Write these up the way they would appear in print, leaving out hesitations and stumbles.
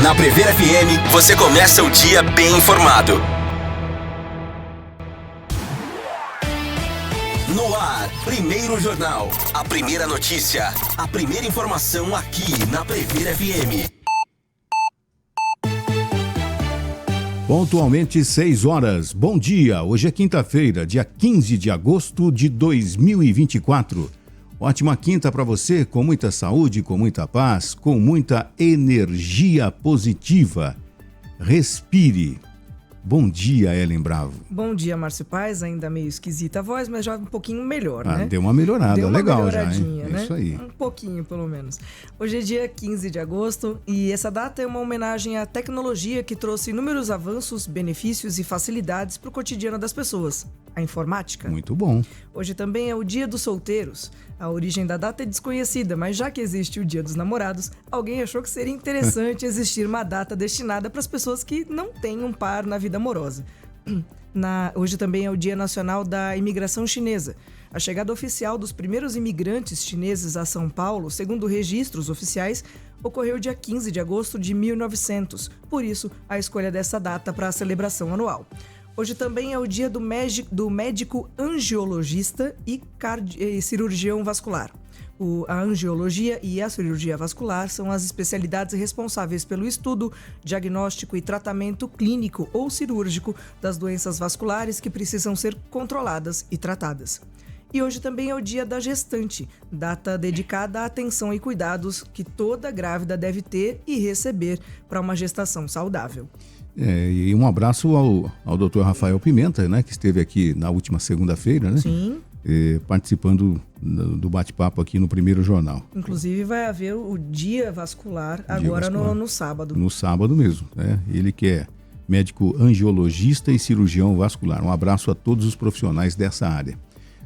Na Prever FM, você começa o dia bem informado. No ar, Primeiro Jornal. A primeira notícia, a primeira informação aqui na Prever FM. Pontualmente 6 horas. Bom dia. Hoje é quinta-feira, dia 15 de agosto de 2024. Ótima quinta para você, com muita saúde, com muita paz, com muita energia positiva. Respire. Bom dia, Ellen Bravo. Bom dia, Márcio Paes. Ainda meio esquisita a voz, mas já um pouquinho melhor, né? Deu uma melhorada, deu uma legal já, hein? Né? Isso aí. Um pouquinho, pelo menos. Hoje é dia 15 de agosto e essa data é uma homenagem à tecnologia que trouxe inúmeros avanços, benefícios e facilidades para o cotidiano das pessoas. A informática. Muito bom. Hoje também é o Dia dos Solteiros. A origem da data é desconhecida, mas já que existe o Dia dos Namorados, alguém achou que seria interessante existir uma data destinada para as pessoas que não têm um par na vida amorosa. Hoje também é o Dia Nacional da Imigração Chinesa. A chegada oficial dos primeiros imigrantes chineses a São Paulo, segundo registros oficiais, ocorreu dia 15 de agosto de 1900. Por isso, a escolha dessa data para a celebração anual. Hoje também é o dia do médico angiologista e cirurgião vascular. A angiologia e a cirurgia vascular são as especialidades responsáveis pelo estudo, diagnóstico e tratamento clínico ou cirúrgico das doenças vasculares que precisam ser controladas e tratadas. E hoje também é o dia da gestante, data dedicada à atenção e cuidados que toda grávida deve ter e receber para uma gestação saudável. E um abraço ao Dr. Rafael Pimenta, né, que esteve aqui na última segunda-feira, né? Sim. Participando do bate-papo aqui no Primeiro Jornal. Inclusive vai haver o dia vascular agora no sábado. No sábado mesmo, né? Ele que é médico angiologista e cirurgião vascular. Um abraço a todos os profissionais dessa área.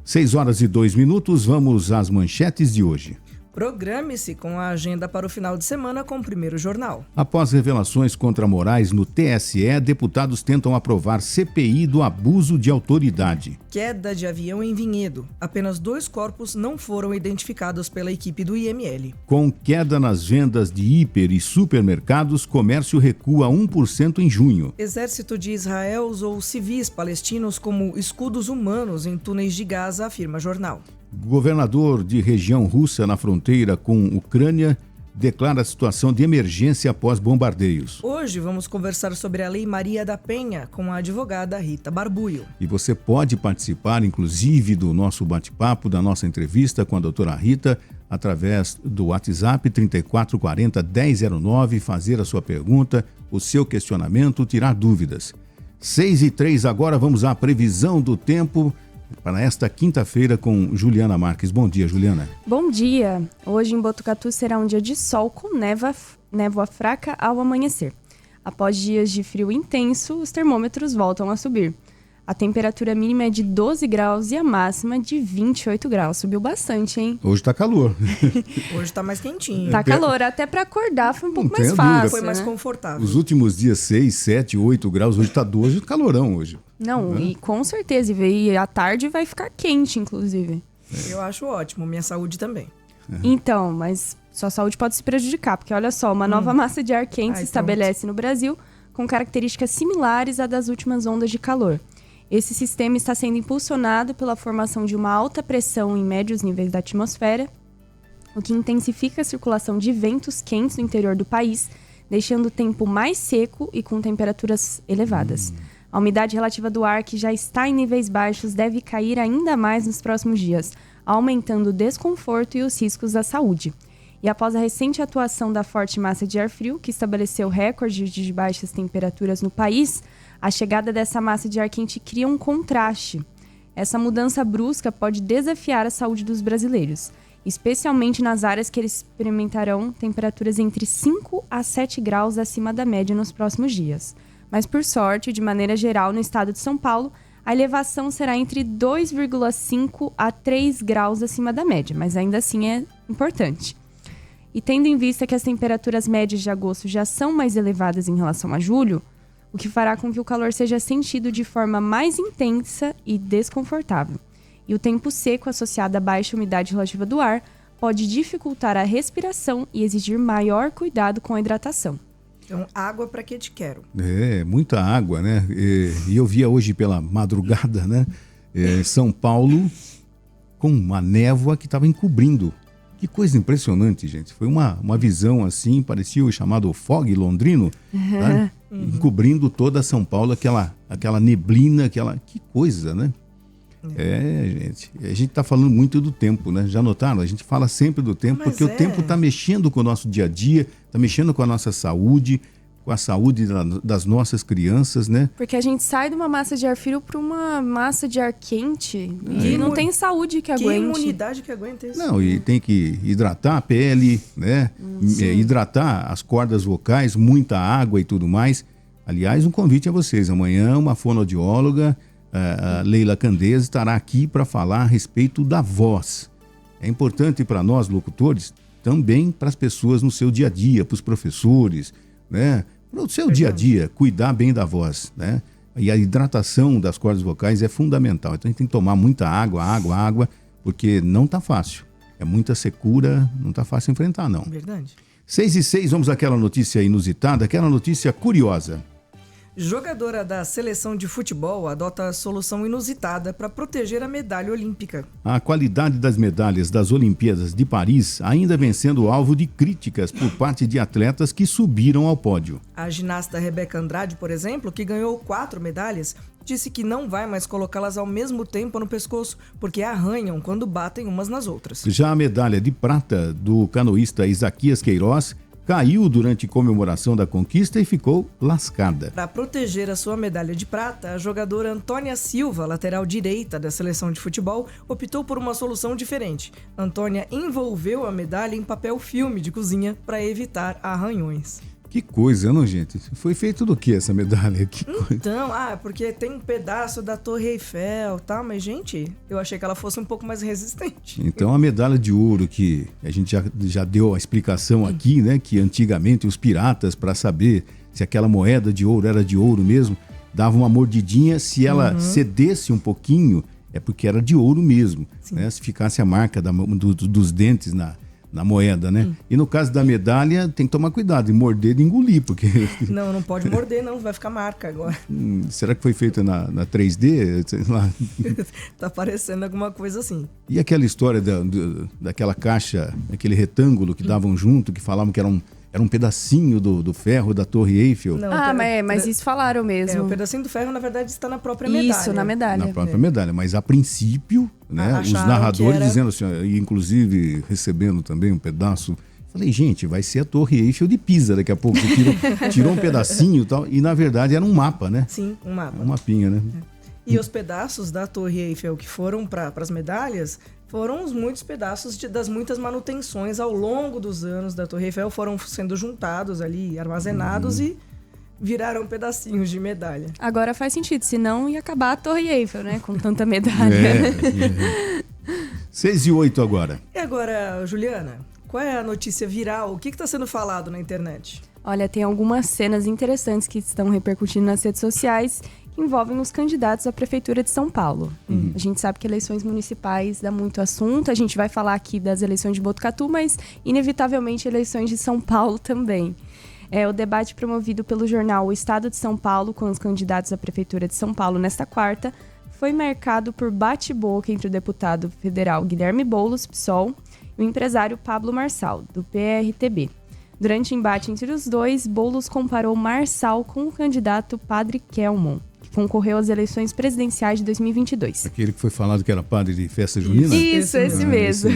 6 horas e 2 minutos, vamos às manchetes de hoje. Programe-se com a agenda para o final de semana com o Primeiro Jornal. Após revelações contra Moraes no TSE, deputados tentam aprovar CPI do abuso de autoridade. Queda de avião em Vinhedo. Apenas 2 corpos não foram identificados pela equipe do IML. Com queda nas vendas de hiper e supermercados, comércio recua 1% em junho. Exército de Israel usou civis palestinos como escudos humanos em túneis de Gaza, afirma jornal. Governador de região russa na fronteira com Ucrânia declara a situação de emergência após bombardeios. Hoje vamos conversar sobre a Lei Maria da Penha com a advogada Rita Barbulho. E você pode participar, inclusive, do nosso bate-papo, da nossa entrevista com a doutora Rita, através do WhatsApp 3440-1009, fazer a sua pergunta, o seu questionamento, tirar dúvidas. 6h03 agora, vamos à previsão do tempo para esta quinta-feira com Juliana Marques. Bom dia, Juliana. Bom dia. Hoje em Botucatu será um dia de sol com névoa fraca ao amanhecer. Após dias de frio intenso, os termômetros voltam a subir. A temperatura mínima é de 12 graus e a máxima de 28 graus. Subiu bastante, hein? Hoje tá calor. Hoje tá mais quentinho. Tá calor. Até para acordar foi um pouco mais dúvida. fácil, Foi mais né? confortável. Os últimos dias 6, 7, 8 graus. Hoje tá 12, calorão hoje. Não, e com certeza. E à tarde vai ficar quente, inclusive. Eu acho ótimo. Minha saúde também. Então, mas sua saúde pode se prejudicar, porque olha só, uma nova massa de ar quente se estabelece no Brasil com características similares à das últimas ondas de calor. Esse sistema está sendo impulsionado pela formação de uma alta pressão em médios níveis da atmosfera, o que intensifica a circulação de ventos quentes no interior do país, deixando o tempo mais seco e com temperaturas elevadas. A umidade relativa do ar, que já está em níveis baixos, deve cair ainda mais nos próximos dias, aumentando o desconforto e os riscos à saúde. E após a recente atuação da forte massa de ar frio, que estabeleceu recordes de baixas temperaturas no país, a chegada dessa massa de ar quente cria um contraste. Essa mudança brusca pode desafiar a saúde dos brasileiros, especialmente nas áreas que eles experimentarão temperaturas entre 5 a 7 graus acima da média nos próximos dias. Mas, por sorte, de maneira geral, no estado de São Paulo, a elevação será entre 2,5 a 3 graus acima da média, mas ainda assim é importante. E tendo em vista que as temperaturas médias de agosto já são mais elevadas em relação a julho, o que fará com que o calor seja sentido de forma mais intensa e desconfortável. E o tempo seco associado à baixa umidade relativa do ar pode dificultar a respiração e exigir maior cuidado com a hidratação. Então, água para que te quero. Muita água, né? E eu via hoje pela madrugada, né? São Paulo com uma névoa que estava encobrindo. Que coisa impressionante, gente. Foi uma visão assim, parecia o chamado fog londrino, né? Encobrindo toda São Paulo, aquela neblina, Que coisa, né? Gente. A gente está falando muito do tempo, né? Já notaram? A gente fala sempre do tempo, porque o tempo está mexendo com o nosso dia a dia, está mexendo com a nossa saúde, com a saúde das nossas crianças, né? Porque a gente sai de uma massa de ar frio para uma massa de ar quente e não tem saúde que aguente. Que imunidade que aguenta isso? Não, e tem que hidratar a pele, né? Hidratar as cordas vocais, muita água e tudo mais. Aliás, um convite a vocês. Amanhã, uma fonoaudióloga, a Leila Candeza, estará aqui para falar a respeito da voz. É importante para nós, locutores, também para as pessoas no seu dia a dia, para os professores, né? Para o seu dia a dia, cuidar bem da voz, né? E a hidratação das cordas vocais é fundamental. Então a gente tem que tomar muita água, porque não tá fácil. É muita secura, não tá fácil enfrentar, não. Verdade. 6:06, vamos àquela notícia inusitada, aquela notícia curiosa. Jogadora da seleção de futebol adota solução inusitada para proteger a medalha olímpica. A qualidade das medalhas das Olimpíadas de Paris ainda vem sendo alvo de críticas por parte de atletas que subiram ao pódio. A ginasta Rebeca Andrade, por exemplo, que ganhou 4 medalhas, disse que não vai mais colocá-las ao mesmo tempo no pescoço, porque arranham quando batem umas nas outras. Já a medalha de prata do canoísta Isaquias Queiroz caiu durante comemoração da conquista e ficou lascada. Para proteger a sua medalha de prata, a jogadora Antônia Silva, lateral direita da seleção de futebol, optou por uma solução diferente. Antônia envolveu a medalha em papel filme de cozinha para evitar arranhões. Que coisa, não, gente? Foi feito do que essa medalha? Que então, porque tem um pedaço da Torre Eiffel, tá? Mas, gente, eu achei que ela fosse um pouco mais resistente. Então, a medalha de ouro que a gente já deu a explicação aqui, né? Que antigamente os piratas, para saber se aquela moeda de ouro era de ouro mesmo, davam uma mordidinha. Se ela cedesse um pouquinho, é porque era de ouro mesmo, né? Se ficasse a marca dos dentes na moeda, né? E no caso da medalha, tem que tomar cuidado, de morder, de engolir, porque... Não pode morder, não, vai ficar marca agora. Será que foi feita na 3D? Sei lá. Tá parecendo alguma coisa assim. E aquela história daquela caixa, aquele retângulo que davam junto, que falavam que era um pedacinho do ferro da Torre Eiffel? Não, mas isso falaram mesmo. O pedacinho do ferro, na verdade, está na própria medalha. Isso, na medalha. Na própria medalha, mas a princípio, né, os narradores dizendo assim, e inclusive recebendo também um pedaço. Falei, gente, vai ser a Torre Eiffel de Pisa daqui a pouco. Você tirou um pedacinho e tal, e na verdade era um mapa, né? Sim, um mapa. Um mapinha, né? E os pedaços da Torre Eiffel que foram para as medalhas foram os muitos pedaços das muitas manutenções ao longo dos anos da Torre Eiffel, foram sendo juntados ali, armazenados e viraram pedacinhos de medalha. Agora faz sentido, senão ia acabar a Torre Eiffel, né? Com tanta medalha. 6:08 agora. E agora, Juliana, qual é a notícia viral? O que está sendo falado na internet? Olha, tem algumas cenas interessantes que estão repercutindo nas redes sociais que envolvem os candidatos à Prefeitura de São Paulo. A gente sabe que eleições municipais dá muito assunto, a gente vai falar aqui das eleições de Botucatu, mas inevitavelmente eleições de São Paulo também. O debate promovido pelo jornal O Estado de São Paulo com os candidatos à Prefeitura de São Paulo nesta quarta foi marcado por bate-boca entre o deputado federal Guilherme Boulos, PSOL, e o empresário Pablo Marçal, do PRTB. Durante o embate entre os dois, Boulos comparou Marçal com o candidato Padre Kelmon, que concorreu às eleições presidenciais de 2022. Aquele que foi falado que era padre de festa junina? Isso, esse mesmo.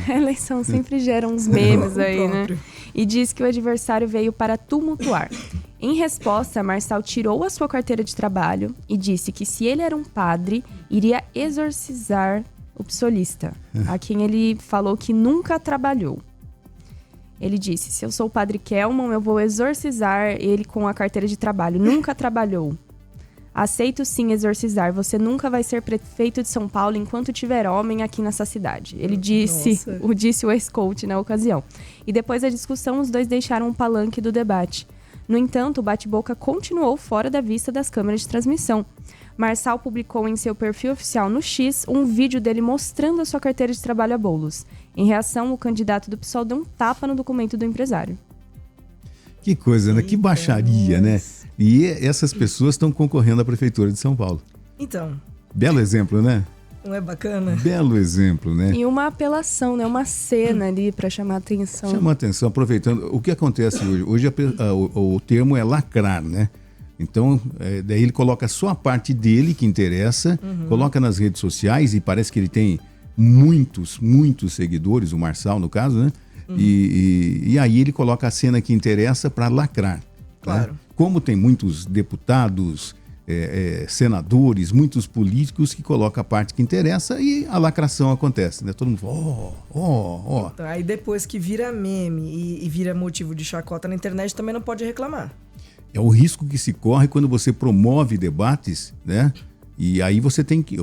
A eleição sempre gera uns memes aí, né? E diz que o adversário veio para tumultuar. Em resposta, Marçal tirou a sua carteira de trabalho e disse que se ele era um padre, iria exorcizar o psolista, a quem ele falou que nunca trabalhou. Ele disse, se eu sou o padre Kelman, eu vou exorcizar ele com a carteira de trabalho. Nunca trabalhou. Aceito sim exorcizar. Você nunca vai ser prefeito de São Paulo enquanto tiver homem aqui nessa cidade. Ele disse o ex-coach na ocasião. E depois da discussão, os dois deixaram o palanque do debate. No entanto, o bate-boca continuou fora da vista das câmeras de transmissão. Marçal publicou em seu perfil oficial no X um vídeo dele mostrando a sua carteira de trabalho a Boulos. Em reação, o candidato do PSOL deu um tapa no documento do empresário. Que coisa, né? Que baixaria, né? E essas pessoas estão concorrendo à Prefeitura de São Paulo. Então. Belo exemplo, né? Não é bacana? Belo exemplo, né? E uma apelação, né? Uma cena ali para chamar atenção. Chamar atenção, aproveitando. O que acontece hoje? Hoje o termo é lacrar, né? Então, daí ele coloca só a parte dele que interessa, coloca nas redes sociais e parece que ele tem muitos seguidores, o Marçal no caso, né? E aí ele coloca a cena que interessa para lacrar. Claro. Né? Como tem muitos deputados, senadores, muitos políticos que colocam a parte que interessa e a lacração acontece, né? Todo mundo fala, Então, aí depois que vira meme e vira motivo de chacota na internet, também não pode reclamar. É o risco que se corre quando você promove debates, né? E aí você tem que,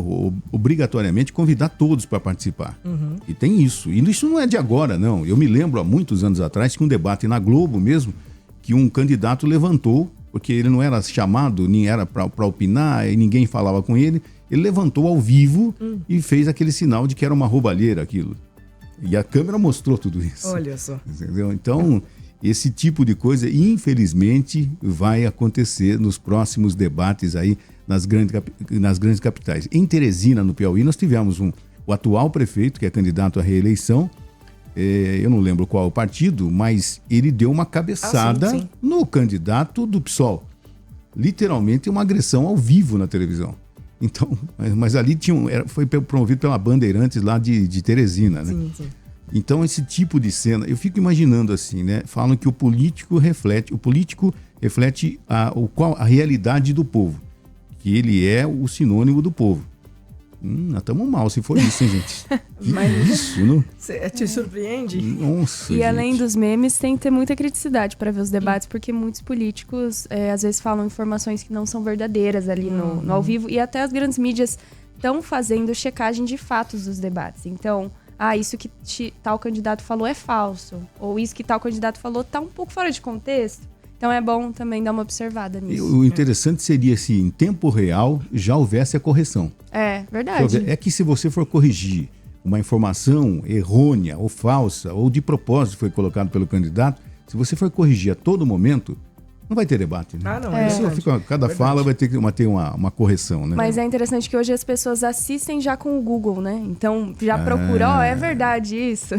obrigatoriamente, convidar todos para participar. E tem isso. E isso não é de agora, não. Eu me lembro, há muitos anos atrás, que um debate na Globo mesmo, que um candidato levantou, porque ele não era chamado, nem era para opinar, e ninguém falava com ele. Ele levantou ao vivo e fez aquele sinal de que era uma roubalheira aquilo. E a câmera mostrou tudo isso. Olha só. Entendeu? Então, esse tipo de coisa, infelizmente, vai acontecer nos próximos debates aí nas grandes capitais. Em Teresina, no Piauí, nós tivemos o atual prefeito, que é candidato à reeleição, eu não lembro qual o partido, mas ele deu uma cabeçada sim. no candidato do PSOL. Literalmente uma agressão ao vivo na televisão. Então, mas ali foi promovido pela Bandeirantes lá de Teresina, né? Sim, sim. Então, esse tipo de cena, eu fico imaginando assim, né? Falam que o político reflete a realidade do povo. Que ele é o sinônimo do povo. Nós estamos mal se for isso, hein, gente? Mas isso, não? Te surpreende? Nossa, E além gente. dos memes, tem que ter muita criticidade para ver os debates, porque muitos políticos às vezes falam informações que não são verdadeiras ali no ao vivo. E até as grandes mídias estão fazendo checagem de fatos dos debates. Então, isso que tal candidato falou é falso. Ou isso que tal candidato falou tá um pouco fora de contexto. Então é bom também dar uma observada nisso. O interessante seria se em tempo real já houvesse a correção. É, verdade. É que se você for corrigir uma informação errônea ou falsa, ou de propósito foi colocado pelo candidato, se você for corrigir a todo momento, não vai ter debate. Né? Não, cada fala vai ter que ter uma correção. Né? Mas é interessante que hoje as pessoas assistem já com o Google, né? Então já procura, é verdade isso.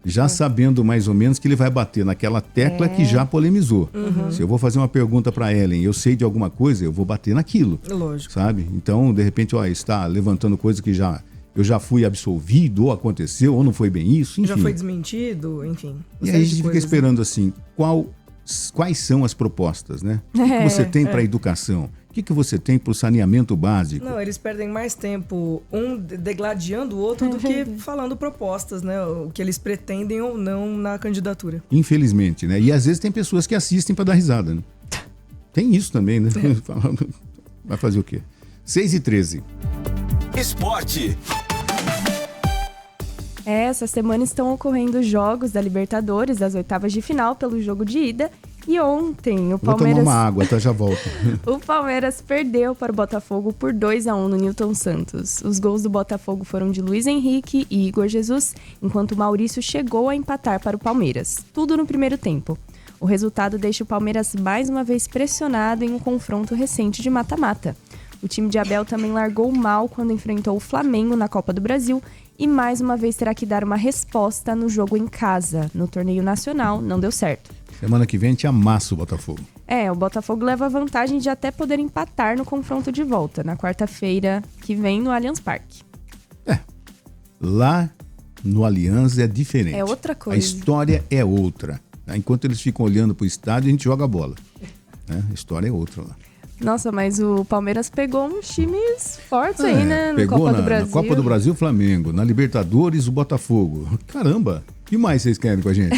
Já sabendo mais ou menos que ele vai bater naquela tecla que já polemizou. Se eu vou fazer uma pergunta para Ellen, eu sei de alguma coisa, eu vou bater naquilo. Lógico. Sabe? Então, de repente, está levantando coisa que eu já fui absolvido, ou aconteceu, ou não foi bem isso, enfim. Já foi desmentido, enfim. E aí a gente fica esperando assim, quais são as propostas, né? O que você tem para a educação? O que você tem para o saneamento básico? Não, eles perdem mais tempo degladiando o outro do que falando propostas, né? O que eles pretendem ou não na candidatura. Infelizmente, né? E às vezes tem pessoas que assistem para dar risada, né? Tem isso também, né? Vai fazer o quê? 6h13. Esporte. Essa semana estão ocorrendo os jogos da Libertadores, das oitavas de final, pelo jogo de ida. E ontem o Palmeiras... Vou tomar uma água, já volto. O Palmeiras perdeu para o Botafogo por 2-1 no Newton Santos. Os gols do Botafogo foram de Luiz Henrique e Igor Jesus, enquanto Maurício chegou a empatar para o Palmeiras. Tudo no primeiro tempo. O resultado deixa o Palmeiras mais uma vez pressionado em um confronto recente de mata-mata. O time de Abel também largou mal quando enfrentou o Flamengo na Copa do Brasil e mais uma vez terá que dar uma resposta no jogo em casa. No torneio nacional, não deu certo. Semana que vem a gente amassa o Botafogo. O Botafogo leva vantagem de até poder empatar no confronto de volta, na quarta-feira que vem no Allianz Parque. Lá no Allianz é diferente. É outra coisa. A história é outra. Enquanto eles ficam olhando pro estádio, a gente joga a bola. A história é outra lá. Nossa, mas o Palmeiras pegou uns times fortes aí, né? Pegou Copa do Brasil. Na Copa do Brasil, Flamengo. Na Libertadores, o Botafogo. Caramba! O que mais vocês querem com a gente?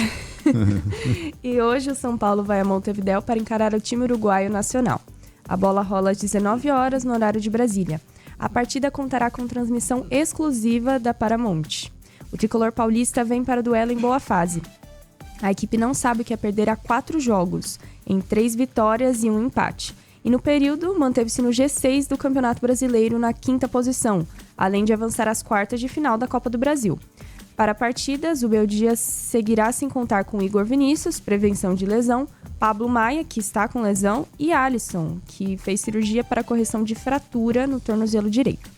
E hoje o São Paulo vai a Montevidéu para encarar o time uruguaio Nacional. A bola rola às 19 horas no horário de Brasília. A partida contará com transmissão exclusiva da Paramount. O tricolor paulista vem para o duelo em boa fase. A equipe não sabe o que é perder a 4 jogos, em 3 vitórias e 1 empate. E no período, manteve-se no G6 do Campeonato Brasileiro na 5ª posição, além de avançar às quartas de final da Copa do Brasil. Para partidas, o Beldias seguirá sem contar com Igor Vinícius, prevenção de lesão, Pablo Maia, que está com lesão, e Alisson, que fez cirurgia para correção de fratura no tornozelo direito.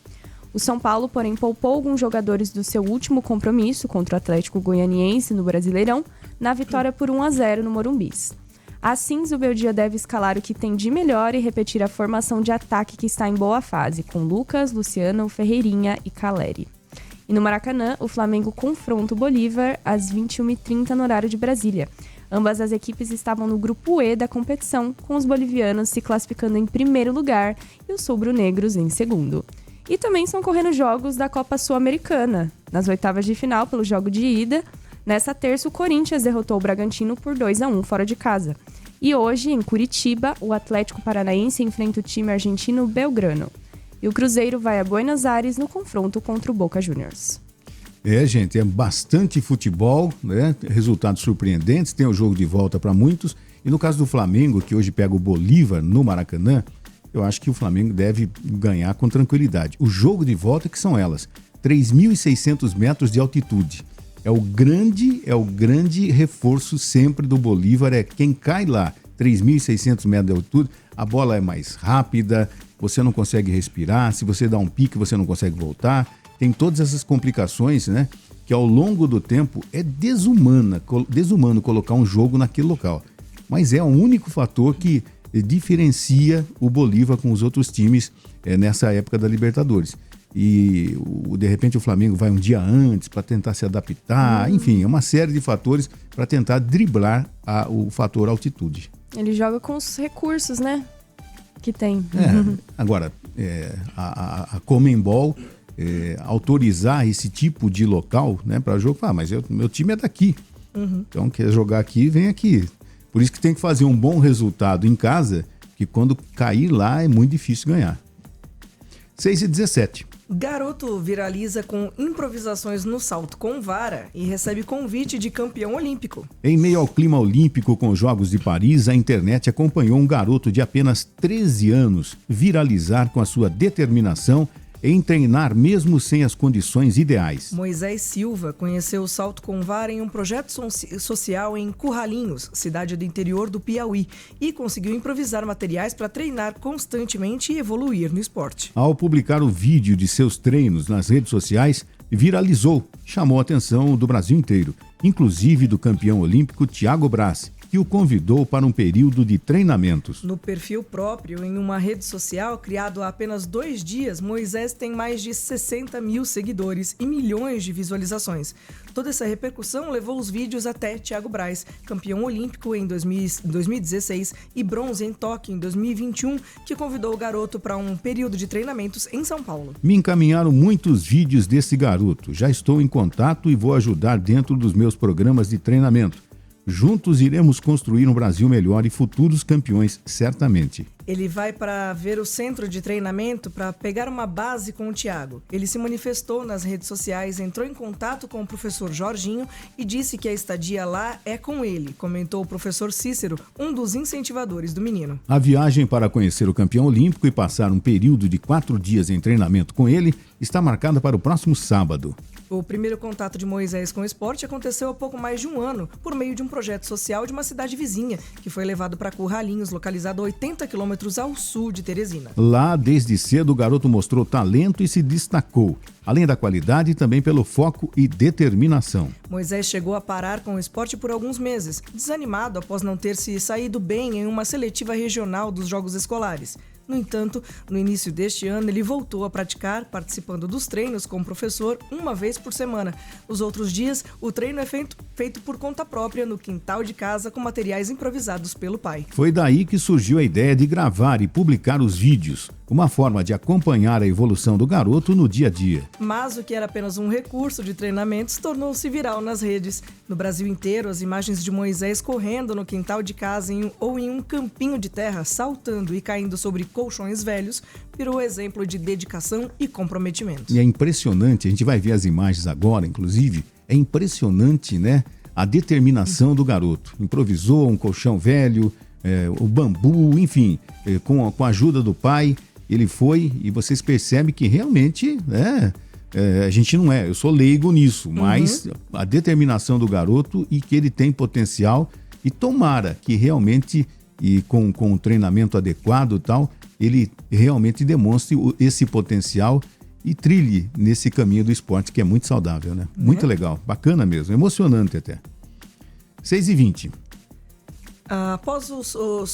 O São Paulo, porém, poupou alguns jogadores do seu último compromisso contra o Atlético Goianiense no Brasileirão, na vitória por 1-0 no Morumbis. Assim, Zubeldia deve escalar o que tem de melhor e repetir a formação de ataque que está em boa fase, com Lucas, Luciano, Ferreirinha e Caleri. E no Maracanã, o Flamengo confronta o Bolívar às 21h30 no horário de Brasília. Ambas as equipes estavam no grupo E da competição, com os bolivianos se classificando em primeiro lugar e os rubro-negros em segundo. E também estão correndo jogos da Copa Sul-Americana. Nas oitavas de final, pelo jogo de ida, nessa terça o Corinthians derrotou o Bragantino por 2-1 fora de casa. E hoje, em Curitiba, o Atlético Paranaense enfrenta o time argentino Belgrano. E o Cruzeiro vai a Buenos Aires no confronto contra o Boca Juniors. Gente, é bastante futebol, né? Resultados surpreendentes, tem o jogo de volta para muitos. E no caso do Flamengo, que hoje pega o Bolívar no Maracanã, eu acho que o Flamengo deve ganhar com tranquilidade. O jogo de volta que são elas, 3.600 metros de altitude. É o grande reforço sempre do Bolívar, é quem cai lá, 3.600 metros de altitude, a bola é mais rápida, você não consegue respirar, se você dá um pique você não consegue voltar, tem todas essas complicações, né? Que ao longo do tempo é desumano colocar um jogo naquele local. Mas é o único fator que diferencia o Bolívar com os outros times nessa época da Libertadores. E de repente o Flamengo vai um dia antes para tentar se adaptar, enfim, é uma série de fatores para tentar driblar o fator altitude. Ele joga com os recursos, né, que tem. Agora, a Conmebol autorizar esse tipo de local, né, para jogo, mas meu time é daqui, então quer jogar aqui, vem aqui. Por isso que tem que fazer um bom resultado em casa, que quando cair lá é muito difícil ganhar. 6h17. Garoto viraliza com improvisações no salto com vara e recebe convite de campeão olímpico. Em meio ao clima olímpico com os Jogos de Paris, a internet acompanhou um garoto de apenas 13 anos viralizar com a sua determinação em treinar mesmo sem as condições ideais. Moisés Silva conheceu o salto com vara em um projeto social em Curralinhos, cidade do interior do Piauí, e conseguiu improvisar materiais para treinar constantemente e evoluir no esporte. Ao publicar o vídeo de seus treinos nas redes sociais, viralizou, chamou a atenção do Brasil inteiro, inclusive do campeão olímpico Thiago Braz, que o convidou para um período de treinamentos. No perfil próprio, em uma rede social criado há apenas 2 dias, Moisés tem mais de 60 mil seguidores e milhões de visualizações. Toda essa repercussão levou os vídeos até Thiago Braz, campeão olímpico em 2016 e bronze em Tóquio em 2021, que convidou o garoto para um período de treinamentos em São Paulo. Me encaminharam muitos vídeos desse garoto. Já estou em contato e vou ajudar dentro dos meus programas de treinamento. Juntos iremos construir um Brasil melhor e futuros campeões, certamente. Ele vai para ver o centro de treinamento para pegar uma base com o Thiago. Ele se manifestou nas redes sociais, entrou em contato com o professor Jorginho e disse que a estadia lá é com ele, comentou o professor Cícero, um dos incentivadores do menino. A viagem para conhecer o campeão olímpico e passar um período de 4 dias em treinamento com ele está marcada para o próximo sábado. O primeiro contato de Moisés com o esporte aconteceu há pouco mais de um ano, por meio de um projeto social de uma cidade vizinha, que foi levado para Curralinhos, localizado a 80 quilômetros ao sul de Teresina. Lá, desde cedo, o garoto mostrou talento e se destacou, além da qualidade, também pelo foco e determinação. Moisés chegou a parar com o esporte por alguns meses, desanimado após não ter se saído bem em uma seletiva regional dos Jogos Escolares. No entanto, no início deste ano, ele voltou a praticar, participando dos treinos com o professor uma vez por semana. Os outros dias, o treino é feito por conta própria no quintal de casa com materiais improvisados pelo pai. Foi daí que surgiu a ideia de gravar e publicar os vídeos, uma forma de acompanhar a evolução do garoto no dia a dia. Mas o que era apenas um recurso de treinamentos tornou-se viral nas redes. No Brasil inteiro, as imagens de Moisés correndo no quintal de casa ou em um campinho de terra, saltando e caindo sobre colchões velhos, virou exemplo de dedicação e comprometimento. E é impressionante, a gente vai ver as imagens agora, inclusive, é impressionante, né? A determinação do garoto. Improvisou um colchão velho, o bambu, enfim, com a ajuda do pai, ele foi, e vocês percebem que realmente, a gente não eu sou leigo nisso, mas a determinação do garoto e que ele tem potencial E tomara que realmente, e com um treinamento adequado e tal, ele realmente demonstre esse potencial e trilhe nesse caminho do esporte, que é muito saudável, né? Muito legal, bacana mesmo, emocionante até. 6h20.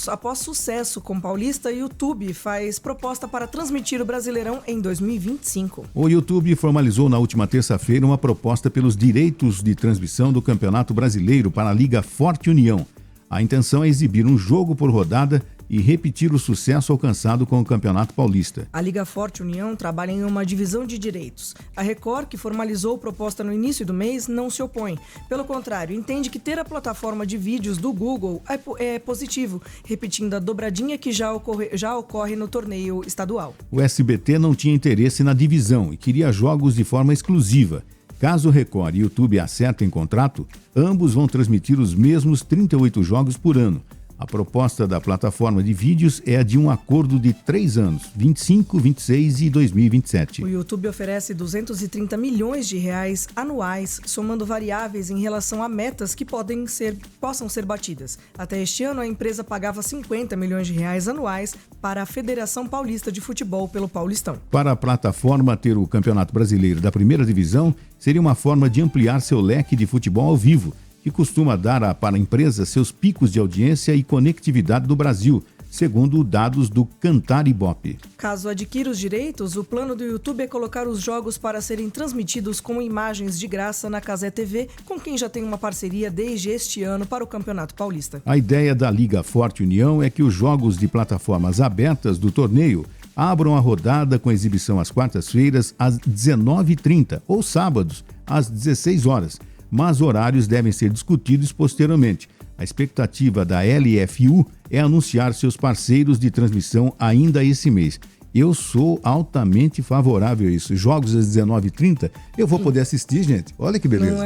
Após sucesso com Paulista, YouTube faz proposta para transmitir o Brasileirão em 2025. O YouTube formalizou na última terça-feira uma proposta pelos direitos de transmissão do Campeonato Brasileiro para a Liga Forte União. A intenção é exibir um jogo por rodada e repetir o sucesso alcançado com o Campeonato Paulista. A Liga Forte União trabalha em uma divisão de direitos. A Record, que formalizou a proposta no início do mês, não se opõe. Pelo contrário, entende que ter a plataforma de vídeos do Google é positivo, repetindo a dobradinha que já ocorre no torneio estadual. O SBT não tinha interesse na divisão e queria jogos de forma exclusiva. Caso Record e YouTube acertem contrato, ambos vão transmitir os mesmos 38 jogos por ano. A proposta da plataforma de vídeos é a de um acordo de 3 anos, 25, 26 e 2027. O YouTube oferece 230 milhões de reais anuais, somando variáveis em relação a metas que possam ser batidas. Até este ano, a empresa pagava 50 milhões de reais anuais para a Federação Paulista de Futebol pelo Paulistão. Para a plataforma ter o Campeonato Brasileiro da Primeira Divisão, seria uma forma de ampliar seu leque de futebol ao vivo, que costuma dar para a empresa seus picos de audiência e conectividade do Brasil, segundo dados do Cantar Ibope. Caso adquira os direitos, o plano do YouTube é colocar os jogos para serem transmitidos com imagens de graça na Cazé TV, com quem já tem uma parceria desde este ano para o Campeonato Paulista. A ideia da Liga Forte União é que os jogos de plataformas abertas do torneio abram a rodada com exibição às quartas-feiras às 19h30 ou sábados às 16 horas. Mas horários devem ser discutidos posteriormente. A expectativa da LFU é anunciar seus parceiros de transmissão ainda esse mês. Eu sou altamente favorável a isso. Jogos às 19h30, eu vou poder assistir, gente. Olha que beleza. Não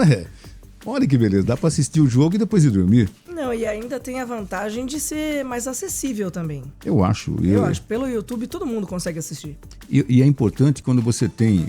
é? Olha que beleza. Dá para assistir o jogo e depois ir dormir. Não, e ainda tem a vantagem de ser mais acessível também. Eu acho. Pelo YouTube todo mundo consegue assistir. E é importante quando você tem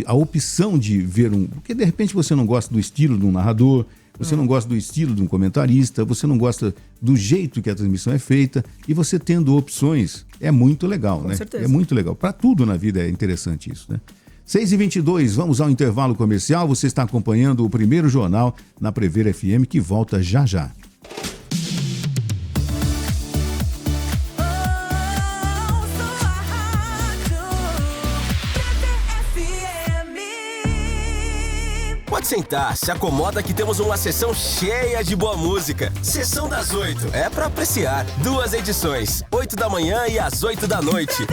a opção de ver porque de repente você não gosta do estilo de um narrador, você não gosta do estilo de um comentarista, você não gosta do jeito que a transmissão é feita, e você tendo opções é muito legal, né? Com certeza. É muito legal. Para tudo na vida é interessante isso, né? 6h22, vamos ao intervalo comercial. Você está acompanhando o primeiro jornal na Prever FM, que volta já já. Pode sentar, se acomoda que temos uma sessão cheia de boa música. Sessão das 8, é pra apreciar. 2 edições, 8 da manhã e às 8 da noite.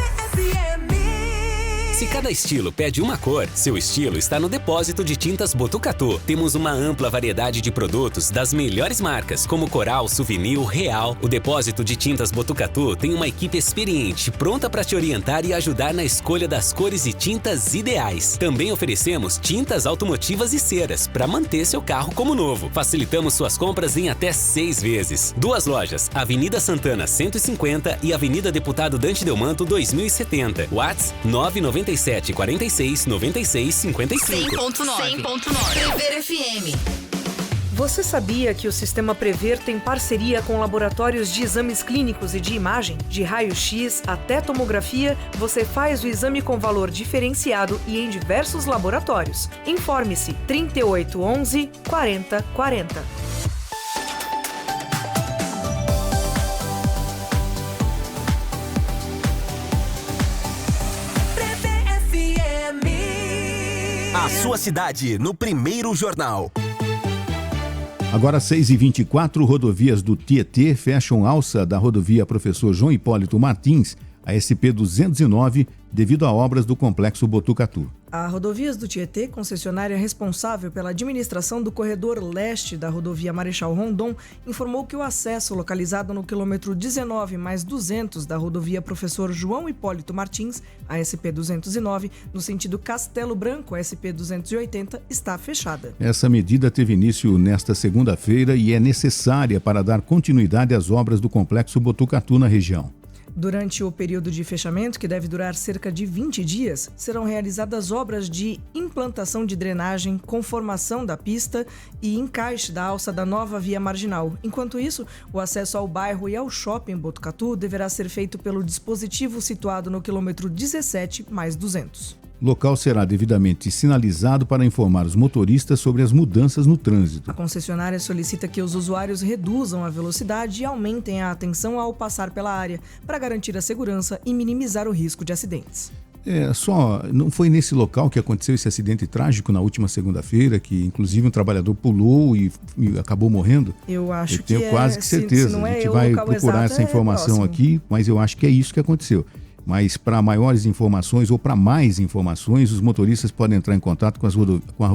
Se cada estilo pede uma cor, seu estilo está no Depósito de Tintas Botucatu. Temos uma ampla variedade de produtos das melhores marcas, como Coral, Souvenir, Real. O Depósito de Tintas Botucatu tem uma equipe experiente, pronta para te orientar e ajudar na escolha das cores e tintas ideais. Também oferecemos tintas automotivas e ceras, para manter seu carro como novo. Facilitamos suas compras em até 6 vezes. 2 lojas, Avenida Santana 150 e Avenida Deputado Dante Delmanto 2070. WhatsApp 997 46 96 55. 100.9 Prever FM. Você sabia que o Sistema Prever tem parceria com laboratórios de exames clínicos e de imagem? De raio-x até tomografia, você faz o exame com valor diferenciado e em diversos laboratórios. Informe-se 3811 4040. A sua cidade, no primeiro jornal. Agora 6h24, rodovias do Tietê fecham alça da rodovia Professor João Hipólito Martins, a SP-209, devido a obras do Complexo Botucatu. A Rodovias do Tietê, concessionária responsável pela administração do corredor leste da rodovia Marechal Rondon, informou que o acesso localizado no quilômetro 19+200 da rodovia Professor João Hipólito Martins, a SP-209, no sentido Castelo Branco, a SP-280, está fechada. Essa medida teve início nesta segunda-feira e é necessária para dar continuidade às obras do Complexo Botucatu na região. Durante o período de fechamento, que deve durar cerca de 20 dias, serão realizadas obras de implantação de drenagem, conformação da pista e encaixe da alça da nova via marginal. Enquanto isso, o acesso ao bairro e ao shopping Botucatu deverá ser feito pelo dispositivo situado no quilômetro 17 mais 200. O local será devidamente sinalizado para informar os motoristas sobre as mudanças no trânsito. A concessionária solicita que os usuários reduzam a velocidade e aumentem a atenção ao passar pela área, para garantir a segurança e minimizar o risco de acidentes. Não foi nesse local que aconteceu esse acidente trágico na última segunda-feira, que inclusive um trabalhador pulou e acabou morrendo? Eu acho que tenho quase que certeza. Se não a gente vai procurar essa informação aqui, mas eu acho que é isso que aconteceu. Mas para maiores informações ou para mais informações, os motoristas podem entrar em contato com a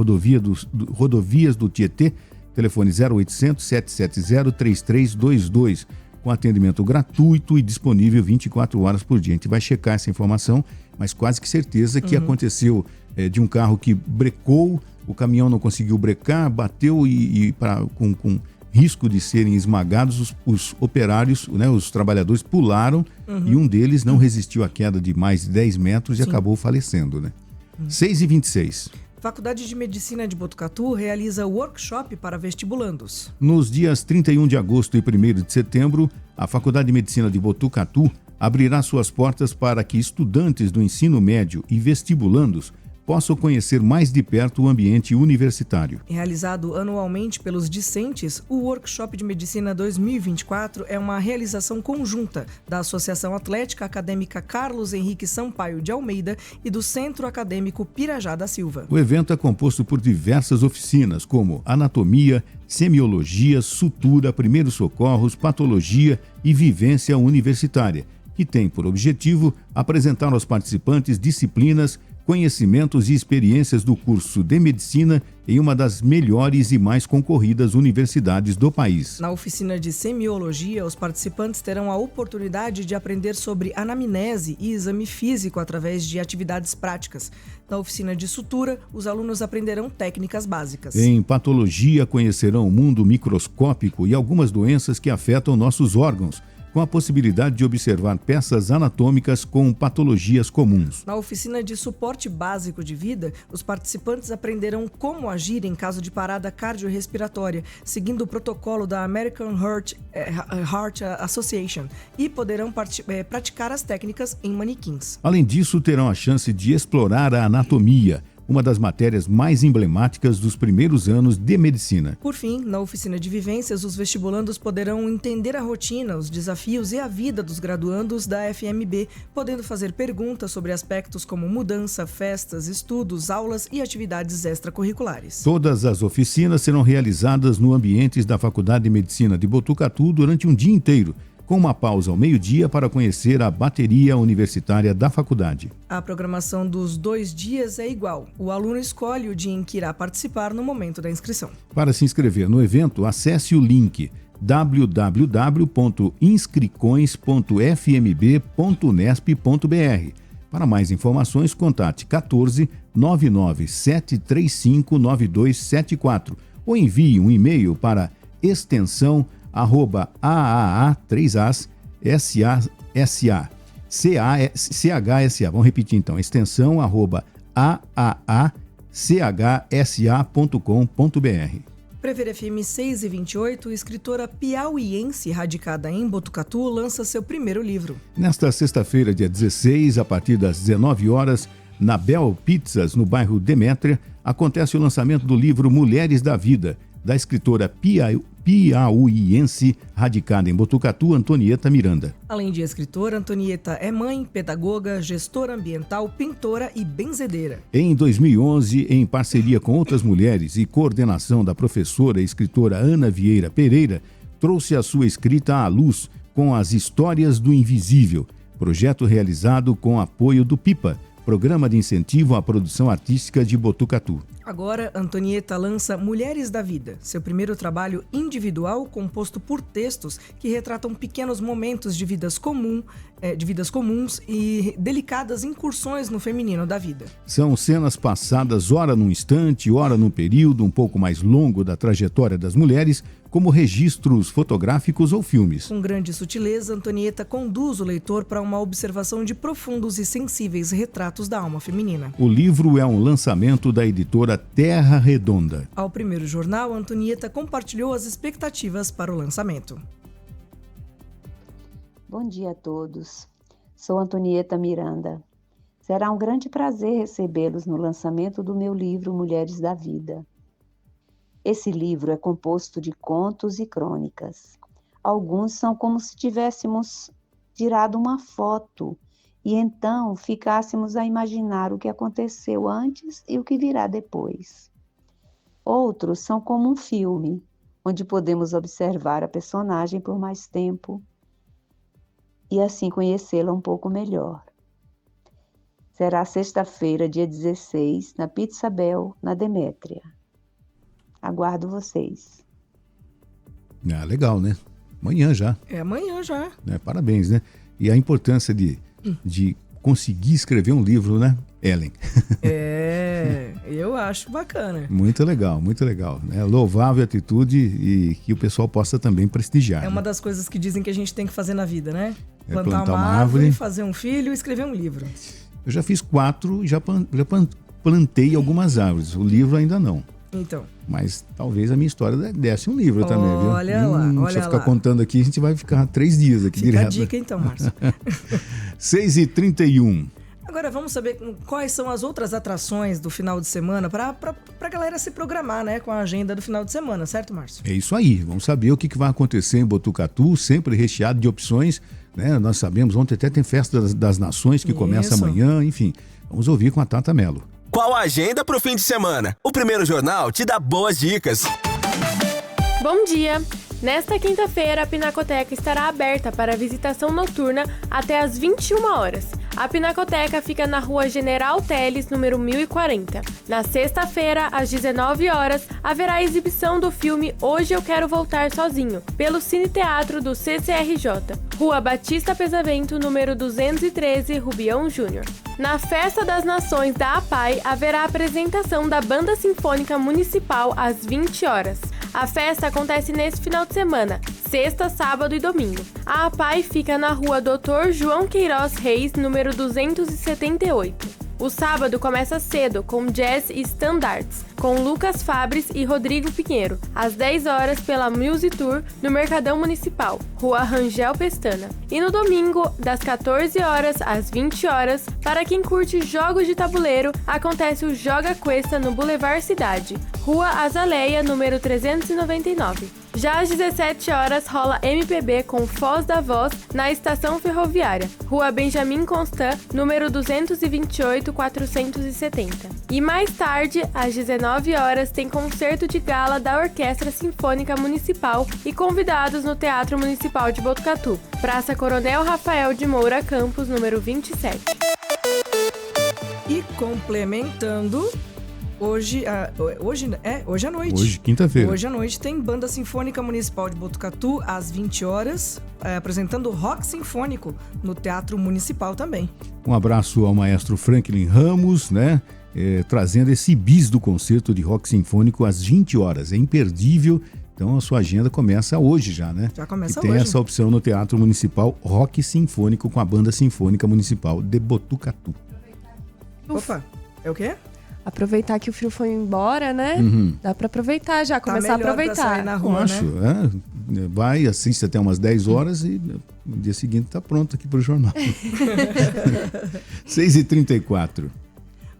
rodovias do Tietê, telefone 0800 770 3322, com atendimento gratuito e disponível 24 horas por dia. A gente vai checar essa informação, mas quase que certeza que aconteceu de um carro que brecou, o caminhão não conseguiu brecar, bateu com risco de serem esmagados, os operários, né, os trabalhadores pularam e um deles não resistiu à queda de mais de 10 metros e acabou falecendo. Né? 6h26. Faculdade de Medicina de Botucatu realiza workshop para vestibulandos. Nos dias 31 de agosto e 1º de setembro, a Faculdade de Medicina de Botucatu abrirá suas portas para que estudantes do ensino médio e vestibulandos possam conhecer mais de perto o ambiente universitário. Realizado anualmente pelos discentes, o Workshop de Medicina 2024 é uma realização conjunta da Associação Atlética Acadêmica Carlos Henrique Sampaio de Almeida e do Centro Acadêmico Pirajá da Silva. O evento é composto por diversas oficinas, como anatomia, semiologia, sutura, primeiros socorros, patologia e vivência universitária, que tem por objetivo apresentar aos participantes disciplinas, conhecimentos e experiências do curso de medicina em uma das melhores e mais concorridas universidades do país. Na oficina de semiologia, os participantes terão a oportunidade de aprender sobre anamnese e exame físico através de atividades práticas. Na oficina de sutura, os alunos aprenderão técnicas básicas. Em patologia, conhecerão o mundo microscópico e algumas doenças que afetam nossos órgãos, com a possibilidade de observar peças anatômicas com patologias comuns. Na oficina de suporte básico de vida, os participantes aprenderão como agir em caso de parada cardiorrespiratória, seguindo o protocolo da American Heart Association, e poderão praticar as técnicas em manequins. Além disso, terão a chance de explorar a anatomia, uma das matérias mais emblemáticas dos primeiros anos de medicina. Por fim, na oficina de vivências, os vestibulandos poderão entender a rotina, os desafios e a vida dos graduandos da FMB, podendo fazer perguntas sobre aspectos como mudança, festas, estudos, aulas e atividades extracurriculares. Todas as oficinas serão realizadas no ambiente da Faculdade de Medicina de Botucatu durante um dia inteiro, com uma pausa ao meio-dia para conhecer a bateria universitária da faculdade. A programação dos 2 dias é igual. O aluno escolhe o dia em que irá participar no momento da inscrição. Para se inscrever no evento, acesse o link www.inscrições.fmb.unesp.br. Para mais informações, contate 14 99 735 9274 ou envie um e-mail para extensão@aaa3as.chsa. Vamos repetir então, extensão @aaa-chsa.com.br. Prever FM 6h28, escritora piauiense radicada em Botucatu, lança seu primeiro livro. Nesta sexta-feira, dia 16, a partir das 19 horas, na Bel Pizzas, no bairro Demétria, acontece o lançamento do livro Mulheres da Vida, da escritora piauiense radicada em Botucatu, Antonieta Miranda. Além de escritora, Antonieta é mãe, pedagoga, gestora ambiental, pintora e benzedeira. Em 2011, em parceria com outras mulheres e coordenação da professora e escritora Ana Vieira Pereira, trouxe a sua escrita à luz com as Histórias do Invisível, projeto realizado com apoio do PIPA, Programa de Incentivo à Produção Artística de Botucatu. Agora, Antonieta lança Mulheres da Vida, seu primeiro trabalho individual composto por textos que retratam pequenos momentos de vidas comuns e delicadas incursões no feminino da vida. São cenas passadas ora num instante, ora num período um pouco mais longo da trajetória das mulheres, como registros fotográficos ou filmes. Com grande sutileza, Antonieta conduz o leitor para uma observação de profundos e sensíveis retratos da alma feminina. O livro é um lançamento da editora Terra Redonda. Ao primeiro jornal, Antonieta compartilhou as expectativas para o lançamento. Bom dia a todos. Sou Antonieta Miranda. Será um grande prazer recebê-los no lançamento do meu livro Mulheres da Vida. Esse livro é composto de contos e crônicas. Alguns são como se tivéssemos tirado uma foto e então ficássemos a imaginar o que aconteceu antes e o que virá depois. Outros são como um filme, onde podemos observar a personagem por mais tempo e assim conhecê-la um pouco melhor. Será sexta-feira, dia 16, na Pizza Bel, na Demétria. Aguardo vocês. Ah, legal, né? Amanhã já. É amanhã já. Parabéns, né? E a importância de conseguir escrever um livro, né, Ellen? Eu acho bacana. Muito legal, muito legal. Né? Louvável atitude e que o pessoal possa também prestigiar. É uma das coisas que dizem que a gente tem que fazer na vida, né? Plantar uma árvore, fazer um filho e escrever um livro. Eu já fiz 4 e já plantei algumas árvores. O livro ainda não. Então. Mas talvez a minha história desse um livro também, viu? Olha lá. Se eu ficar contando aqui, a gente vai ficar 3 dias aqui direto. Fica a dica então, Márcio. 6h31. Agora vamos saber quais são as outras atrações do final de semana para a galera se programar, né, com a agenda do final de semana, certo, Márcio? É isso aí. Vamos saber o que vai acontecer em Botucatu, sempre recheado de opções, né? Nós sabemos, ontem até tem Festa das Nações que começa amanhã, enfim. Vamos ouvir com a Tata Mello. Qual a agenda para o fim de semana? O primeiro jornal te dá boas dicas. Bom dia! Nesta quinta-feira, a Pinacoteca estará aberta para visitação noturna até às 21 horas. A Pinacoteca fica na Rua General Teles, número 1040. Na sexta-feira, às 19 horas, haverá a exibição do filme Hoje Eu Quero Voltar Sozinho, pelo Cine Teatro do CCRJ. Rua Batista Pesavento, número 213, Rubião Júnior. Na Festa das Nações da APAI, haverá a apresentação da Banda Sinfônica Municipal às 20 horas. A festa acontece nesse final de semana, sexta, sábado e domingo. A APAI fica na Rua Dr. João Queiroz Reis, número 278. O sábado começa cedo, com jazz e standards, com Lucas Fabres e Rodrigo Pinheiro, às 10 horas pela Music Tour, no Mercadão Municipal, Rua Rangel Pestana. E no domingo, das 14 horas às 20 horas, para quem curte jogos de tabuleiro, acontece o Joga Cuesta no Boulevard Cidade, Rua Azaleia, número 399. Já às 17 horas rola MPB com Foz da Voz na Estação Ferroviária, Rua Benjamin Constant, número 228-470. E mais tarde, às 19 horas, tem concerto de gala da Orquestra Sinfônica Municipal e convidados no Teatro Municipal de Botucatu, Praça Coronel Rafael de Moura Campos, número 27. E complementando... Hoje à noite. Hoje, quinta-feira. Hoje à noite tem Banda Sinfônica Municipal de Botucatu, às 20 horas, apresentando rock sinfônico no Teatro Municipal também. Um abraço ao maestro Franklin Ramos, né? Trazendo esse bis do concerto de rock sinfônico às 20 horas. É imperdível. Então a sua agenda começa hoje já, né? Já começa hoje. E tem essa opção no Teatro Municipal, rock sinfônico com a Banda Sinfônica Municipal de Botucatu. Opa, é o quê? Aproveitar que o frio foi embora, né? Dá pra aproveitar já, começar a aproveitar. Pra sair na rua, acho, né? Vai, assiste até umas 10 horas e no dia seguinte tá pronto aqui pro jornal. 6h34.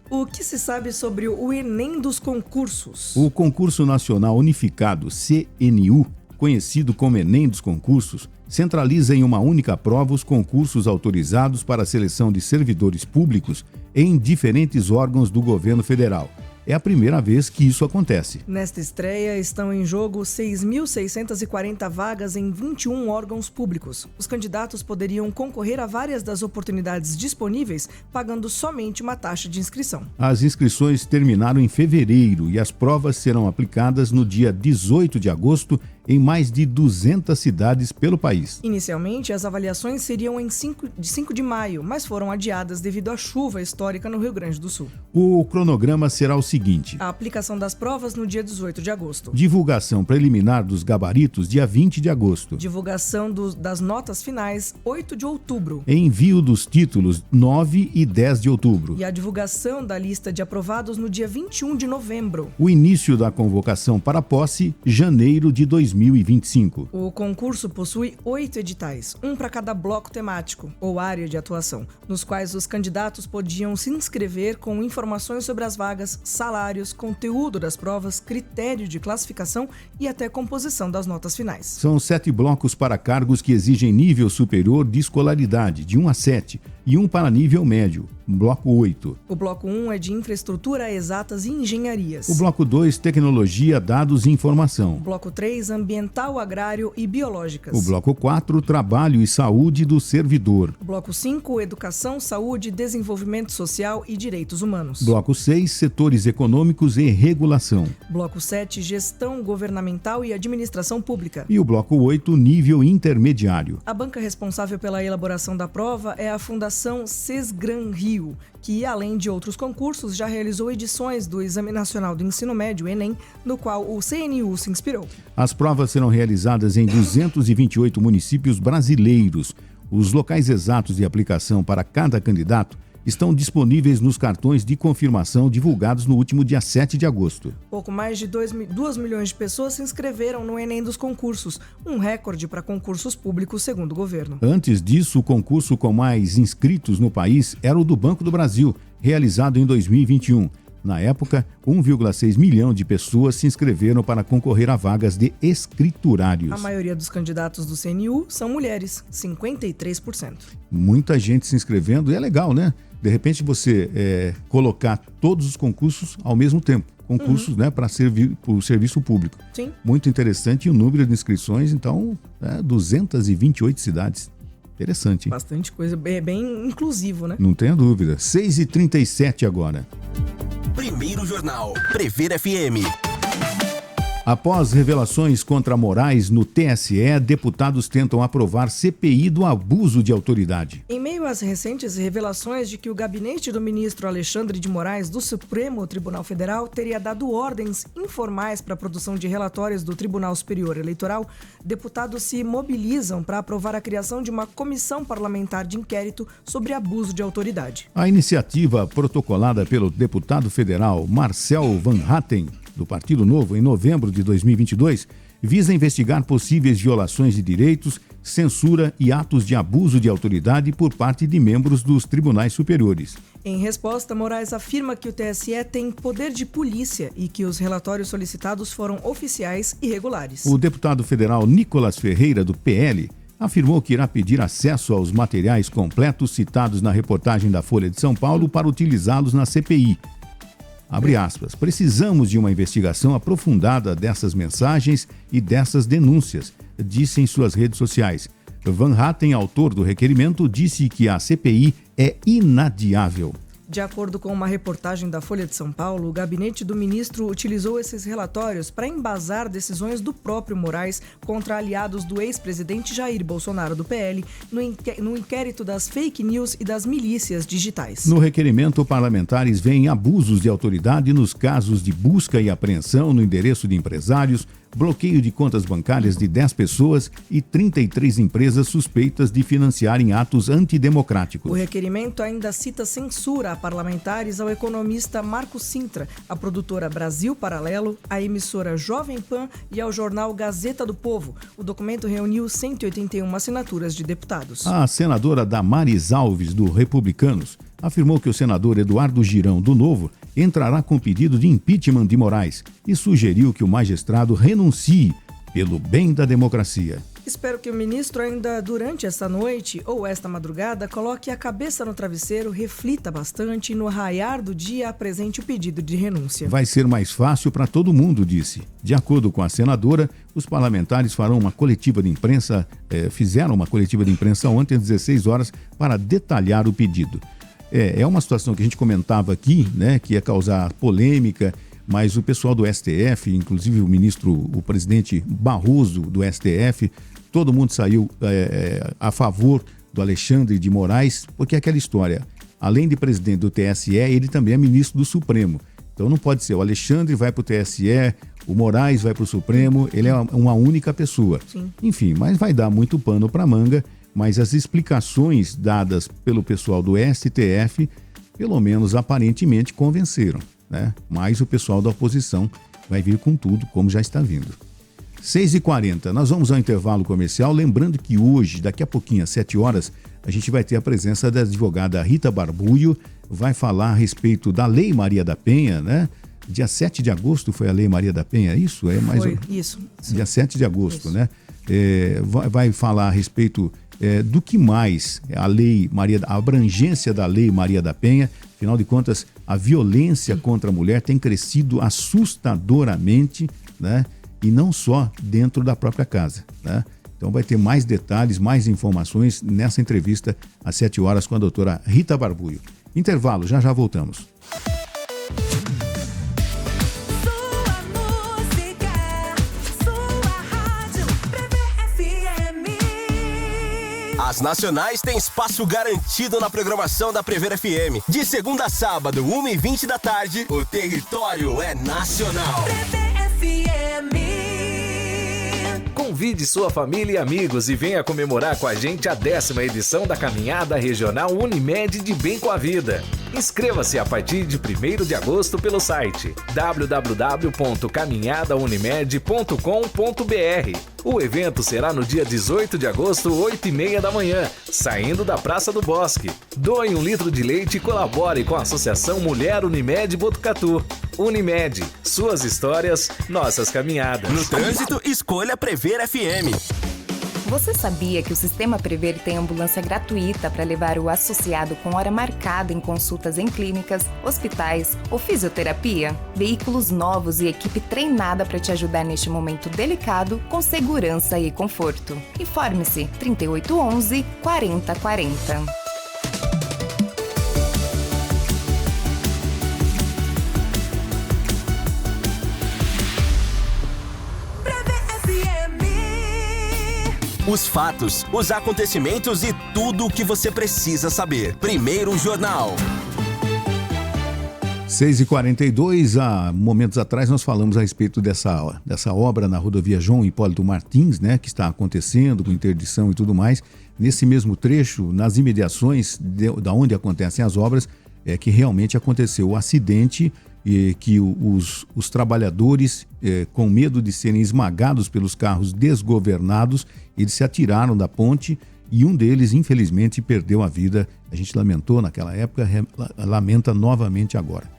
O que se sabe sobre o Enem dos concursos? O Concurso Nacional Unificado, CNU, conhecido como Enem dos Concursos, centraliza em uma única prova os concursos autorizados para a seleção de servidores públicos em diferentes órgãos do governo federal. É a primeira vez que isso acontece. Nesta estreia, estão em jogo 6.640 vagas em 21 órgãos públicos. Os candidatos poderiam concorrer a várias das oportunidades disponíveis, pagando somente uma taxa de inscrição. As inscrições terminaram em fevereiro e as provas serão aplicadas no dia 18 de agosto em mais de 200 cidades pelo país. Inicialmente, as avaliações seriam em 5 de maio, mas foram adiadas devido à chuva histórica no Rio Grande do Sul. O cronograma será o seguinte: a aplicação das provas no dia 18 de agosto. Divulgação preliminar dos gabaritos, dia 20 de agosto. Divulgação das notas finais, 8 de outubro. Envio dos títulos, 9 e 10 de outubro. E a divulgação da lista de aprovados no dia 21 de novembro. O início da convocação para posse, janeiro de 2025. O concurso possui 8 editais, um para cada bloco temático ou área de atuação, nos quais os candidatos podiam se inscrever com informações sobre as vagas, salários, conteúdo das provas, critério de classificação e até composição das notas finais. São 7 blocos para cargos que exigem nível superior de escolaridade, de 1 a 7, e um para nível médio, bloco 8. O bloco 1 é de infraestrutura, exatas e engenharias. O bloco 2, tecnologia, dados e informação. O bloco 3, ambiental, agrário e biológicas. O bloco 4, trabalho e saúde do servidor. O bloco 5, educação, saúde, desenvolvimento social e direitos humanos. Bloco 6, setores econômicos e regulação. Bloco 7, gestão governamental e administração pública. E o bloco 8, nível intermediário. A banca responsável pela elaboração da prova é a Fundação Sesgran Rio, que, além de outros concursos, já realizou edições do Exame Nacional do Ensino Médio, Enem, no qual o CNU se inspirou. As provas serão realizadas em 228 municípios brasileiros. Os locais exatos de aplicação para cada candidato estão disponíveis nos cartões de confirmação divulgados no último dia 7 de agosto. Pouco mais de 2 milhões de pessoas se inscreveram no Enem dos concursos, um recorde para concursos públicos, segundo o governo. Antes disso, o concurso com mais inscritos no país era o do Banco do Brasil, realizado em 2021. Na época, 1,6 milhão de pessoas se inscreveram para concorrer a vagas de escriturários. A maioria dos candidatos do CNU são mulheres, 53%. Muita gente se inscrevendo e é legal, né? De repente você colocar todos os concursos ao mesmo tempo. Concursos, né, para servir para o serviço público. Sim. Muito interessante. E o número de inscrições, então, 228 cidades. Interessante, hein? Bastante coisa, bem inclusivo, né? Não tenha dúvida. 6h37 agora. Primeiro Jornal, Prever FM. Após revelações contra Moraes no TSE, deputados tentam aprovar CPI do abuso de autoridade. Em meio às recentes revelações de que o gabinete do ministro Alexandre de Moraes do Supremo Tribunal Federal teria dado ordens informais para a produção de relatórios do Tribunal Superior Eleitoral, deputados se mobilizam para aprovar a criação de uma comissão parlamentar de inquérito sobre abuso de autoridade. A iniciativa protocolada pelo deputado federal Marcel Van Hatten, do Partido Novo, em novembro de 2022, visa investigar possíveis violações de direitos, censura e atos de abuso de autoridade por parte de membros dos tribunais superiores. Em resposta, Moraes afirma que o TSE tem poder de polícia e que os relatórios solicitados foram oficiais e regulares. O deputado federal Nicolas Ferreira, do PL, afirmou que irá pedir acesso aos materiais completos citados na reportagem da Folha de São Paulo para utilizá-los na CPI. Abre aspas, precisamos de uma investigação aprofundada dessas mensagens e dessas denúncias, disse em suas redes sociais. Van Hatten, autor do requerimento, disse que a CPI é inadiável. De acordo com uma reportagem da Folha de São Paulo, o gabinete do ministro utilizou esses relatórios para embasar decisões do próprio Moraes contra aliados do ex-presidente Jair Bolsonaro do PL no inquérito das fake news e das milícias digitais. No requerimento, parlamentares veem abusos de autoridade nos casos de busca e apreensão no endereço de empresários, bloqueio de contas bancárias de 10 pessoas e 33 empresas suspeitas de financiarem atos antidemocráticos. O requerimento ainda cita censura a parlamentares ao economista Marco Sintra, a produtora Brasil Paralelo, a emissora Jovem Pan e ao jornal Gazeta do Povo. O documento reuniu 181 assinaturas de deputados. A senadora Damares Alves, do Republicanos, afirmou que o senador Eduardo Girão, do Novo, entrará com pedido de impeachment de Moraes e sugeriu que o magistrado renuncie pelo bem da democracia. Espero que o ministro ainda durante esta noite ou esta madrugada coloque a cabeça no travesseiro, reflita bastante e no raiar do dia apresente o pedido de renúncia. Vai ser mais fácil para todo mundo, disse. De acordo com a senadora, os parlamentares fizeram uma coletiva de imprensa ontem às 16 horas para detalhar o pedido. É uma situação que a gente comentava aqui, né, que ia causar polêmica, mas o pessoal do STF, inclusive o presidente Barroso do STF, todo mundo saiu a favor do Alexandre de Moraes, porque é aquela história, além de presidente do TSE, ele também é ministro do Supremo. Então não pode ser, o Alexandre vai para o TSE, o Moraes vai para o Supremo, ele é uma única pessoa. Sim. Enfim, mas vai dar muito pano para manga, mas as explicações dadas pelo pessoal do STF, pelo menos aparentemente, convenceram, né? Mas o pessoal da oposição vai vir com tudo, como já está vindo. 6h40, nós vamos ao intervalo comercial, lembrando que hoje, daqui a pouquinho, às 7 horas, a gente vai ter a presença da advogada Rita Barbulho, vai falar a respeito da Lei Maria da Penha, né? Dia 7 de agosto foi a Lei Maria da Penha, isso? Foi, isso. Dia 7 de agosto, isso. Né? Vai falar a respeito do que mais a abrangência da Lei Maria da Penha. Afinal de contas, a violência contra a mulher tem crescido assustadoramente, né? E não só dentro da própria casa, né? Então vai ter mais detalhes, mais informações nessa entrevista às 7 horas com a doutora Rita Barbulho. Intervalo, já voltamos. As nacionais têm espaço garantido na programação da Prever FM. De segunda a sábado, 1h20 da tarde, o território é nacional. Prever FM. Convide sua família e amigos e venha comemorar com a gente a 10ª edição da Caminhada Regional Unimed de Bem com a Vida. Inscreva-se a partir de 1º de agosto pelo site www.caminhadaunimed.com.br. O evento será no dia 18 de agosto, 8h30 da manhã, saindo da Praça do Bosque. Doe 1 litro de leite e colabore com a Associação Mulher Unimed Botucatu. Unimed, suas histórias, nossas caminhadas. No trânsito, escolha Prever FM. Você sabia que o Sistema Prever tem ambulância gratuita para levar o associado com hora marcada em consultas em clínicas, hospitais ou fisioterapia? Veículos novos e equipe treinada para te ajudar neste momento delicado com segurança e conforto. Informe-se 3811 4040. Os fatos, os acontecimentos e tudo o que você precisa saber. Primeiro Jornal. 6h42, há momentos atrás nós falamos a respeito dessa obra na rodovia João Hipólito Martins, né, que está acontecendo com interdição e tudo mais. Nesse mesmo trecho, nas imediações da onde acontecem as obras, é que realmente aconteceu o acidente e que os trabalhadores, com medo de serem esmagados pelos carros desgovernados, eles se atiraram da ponte e um deles, infelizmente, perdeu a vida. A gente lamentou naquela época, lamenta novamente agora.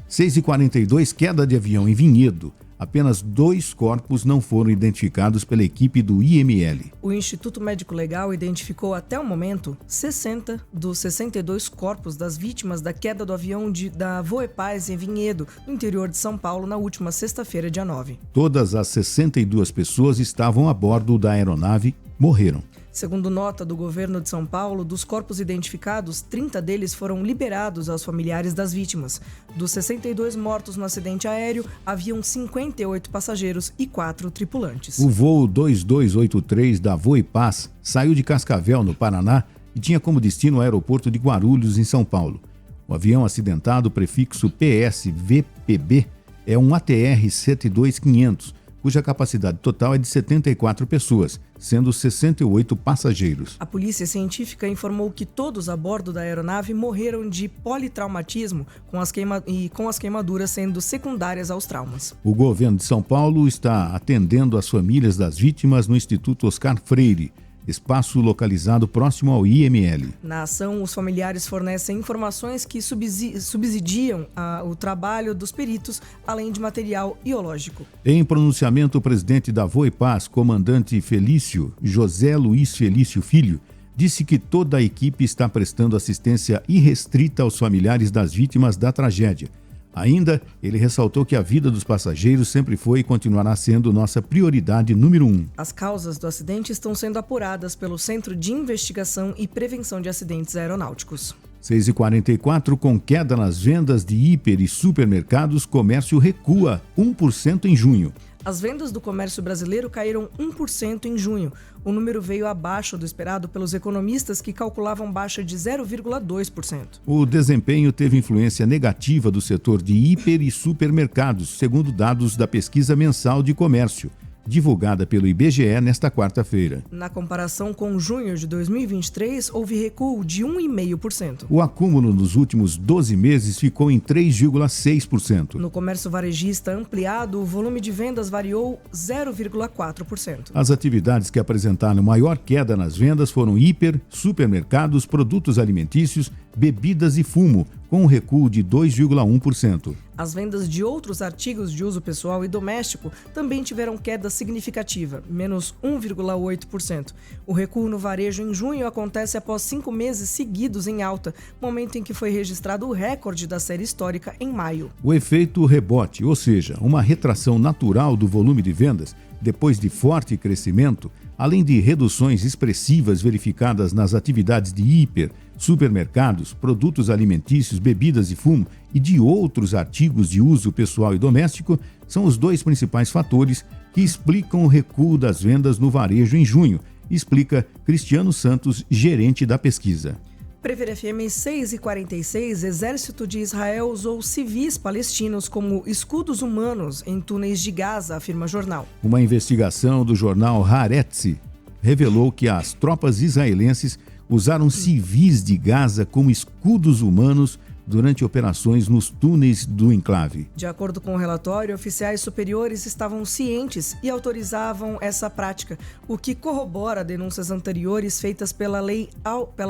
6h42, queda de avião em Vinhedo. Apenas 2 corpos não foram identificados pela equipe do IML. O Instituto Médico Legal identificou até o momento 60 dos 62 corpos das vítimas da queda do avião da Voepaz em Vinhedo, no interior de São Paulo, na última sexta-feira, dia 9. Todas as 62 pessoas estavam a bordo da aeronave, morreram. Segundo nota do governo de São Paulo, dos corpos identificados, 30 deles foram liberados aos familiares das vítimas. Dos 62 mortos no acidente aéreo, haviam 58 passageiros e 4 tripulantes. O voo 2283 da Voepaz saiu de Cascavel, no Paraná, e tinha como destino o aeroporto de Guarulhos, em São Paulo. O avião acidentado, prefixo PSVPB, é um ATR 72500, cuja capacidade total é de 74 pessoas, sendo 68 passageiros. A polícia científica informou que todos a bordo da aeronave morreram de politraumatismo, com as queimaduras sendo secundárias aos traumas. O governo de São Paulo está atendendo as famílias das vítimas no Instituto Oscar Freire, espaço localizado próximo ao IML. Na ação, os familiares fornecem informações que subsidiam o trabalho dos peritos, além de material biológico. Em pronunciamento, o presidente da Voepaz, comandante Felício, José Luiz Felício Filho, disse que toda a equipe está prestando assistência irrestrita aos familiares das vítimas da tragédia. Ainda, ele ressaltou que a vida dos passageiros sempre foi e continuará sendo nossa prioridade número 1. As causas do acidente estão sendo apuradas pelo Centro de Investigação e Prevenção de Acidentes Aeronáuticos. 6h44, com queda nas vendas de hiper e supermercados, comércio recua 1% em junho. As vendas do comércio brasileiro caíram 1% em junho. O número veio abaixo do esperado pelos economistas, que calculavam baixa de 0,2%. O desempenho teve influência negativa do setor de hiper e supermercados, segundo dados da pesquisa mensal de comércio, divulgada pelo IBGE nesta quarta-feira. Na comparação com junho de 2023, houve recuo de 1,5%. O acúmulo nos últimos 12 meses ficou em 3,6%. No comércio varejista ampliado, o volume de vendas variou 0,4%. As atividades que apresentaram maior queda nas vendas foram hiper, supermercados, produtos alimentícios, bebidas e fumo, com um recuo de 2,1%. As vendas de outros artigos de uso pessoal e doméstico também tiveram queda significativa, menos 1,8%. O recuo no varejo em junho acontece após 5 meses seguidos em alta, momento em que foi registrado o recorde da série histórica em maio. O efeito rebote, ou seja, uma retração natural do volume de vendas, depois de forte crescimento, além de reduções expressivas verificadas nas atividades de hiper, supermercados, produtos alimentícios, bebidas e fumo e de outros artigos de uso pessoal e doméstico, são os dois principais fatores que explicam o recuo das vendas no varejo em junho, explica Cristiano Santos, gerente da pesquisa. Prever FM 6h46, Exército de Israel usou civis palestinos como escudos humanos em túneis de Gaza, afirma jornal. Uma investigação do jornal Haaretz revelou que as tropas israelenses usaram civis de Gaza como escudos humanos durante operações nos túneis do enclave. De acordo com o relatório, oficiais superiores estavam cientes e autorizavam essa prática, o que corrobora denúncias anteriores feitas pela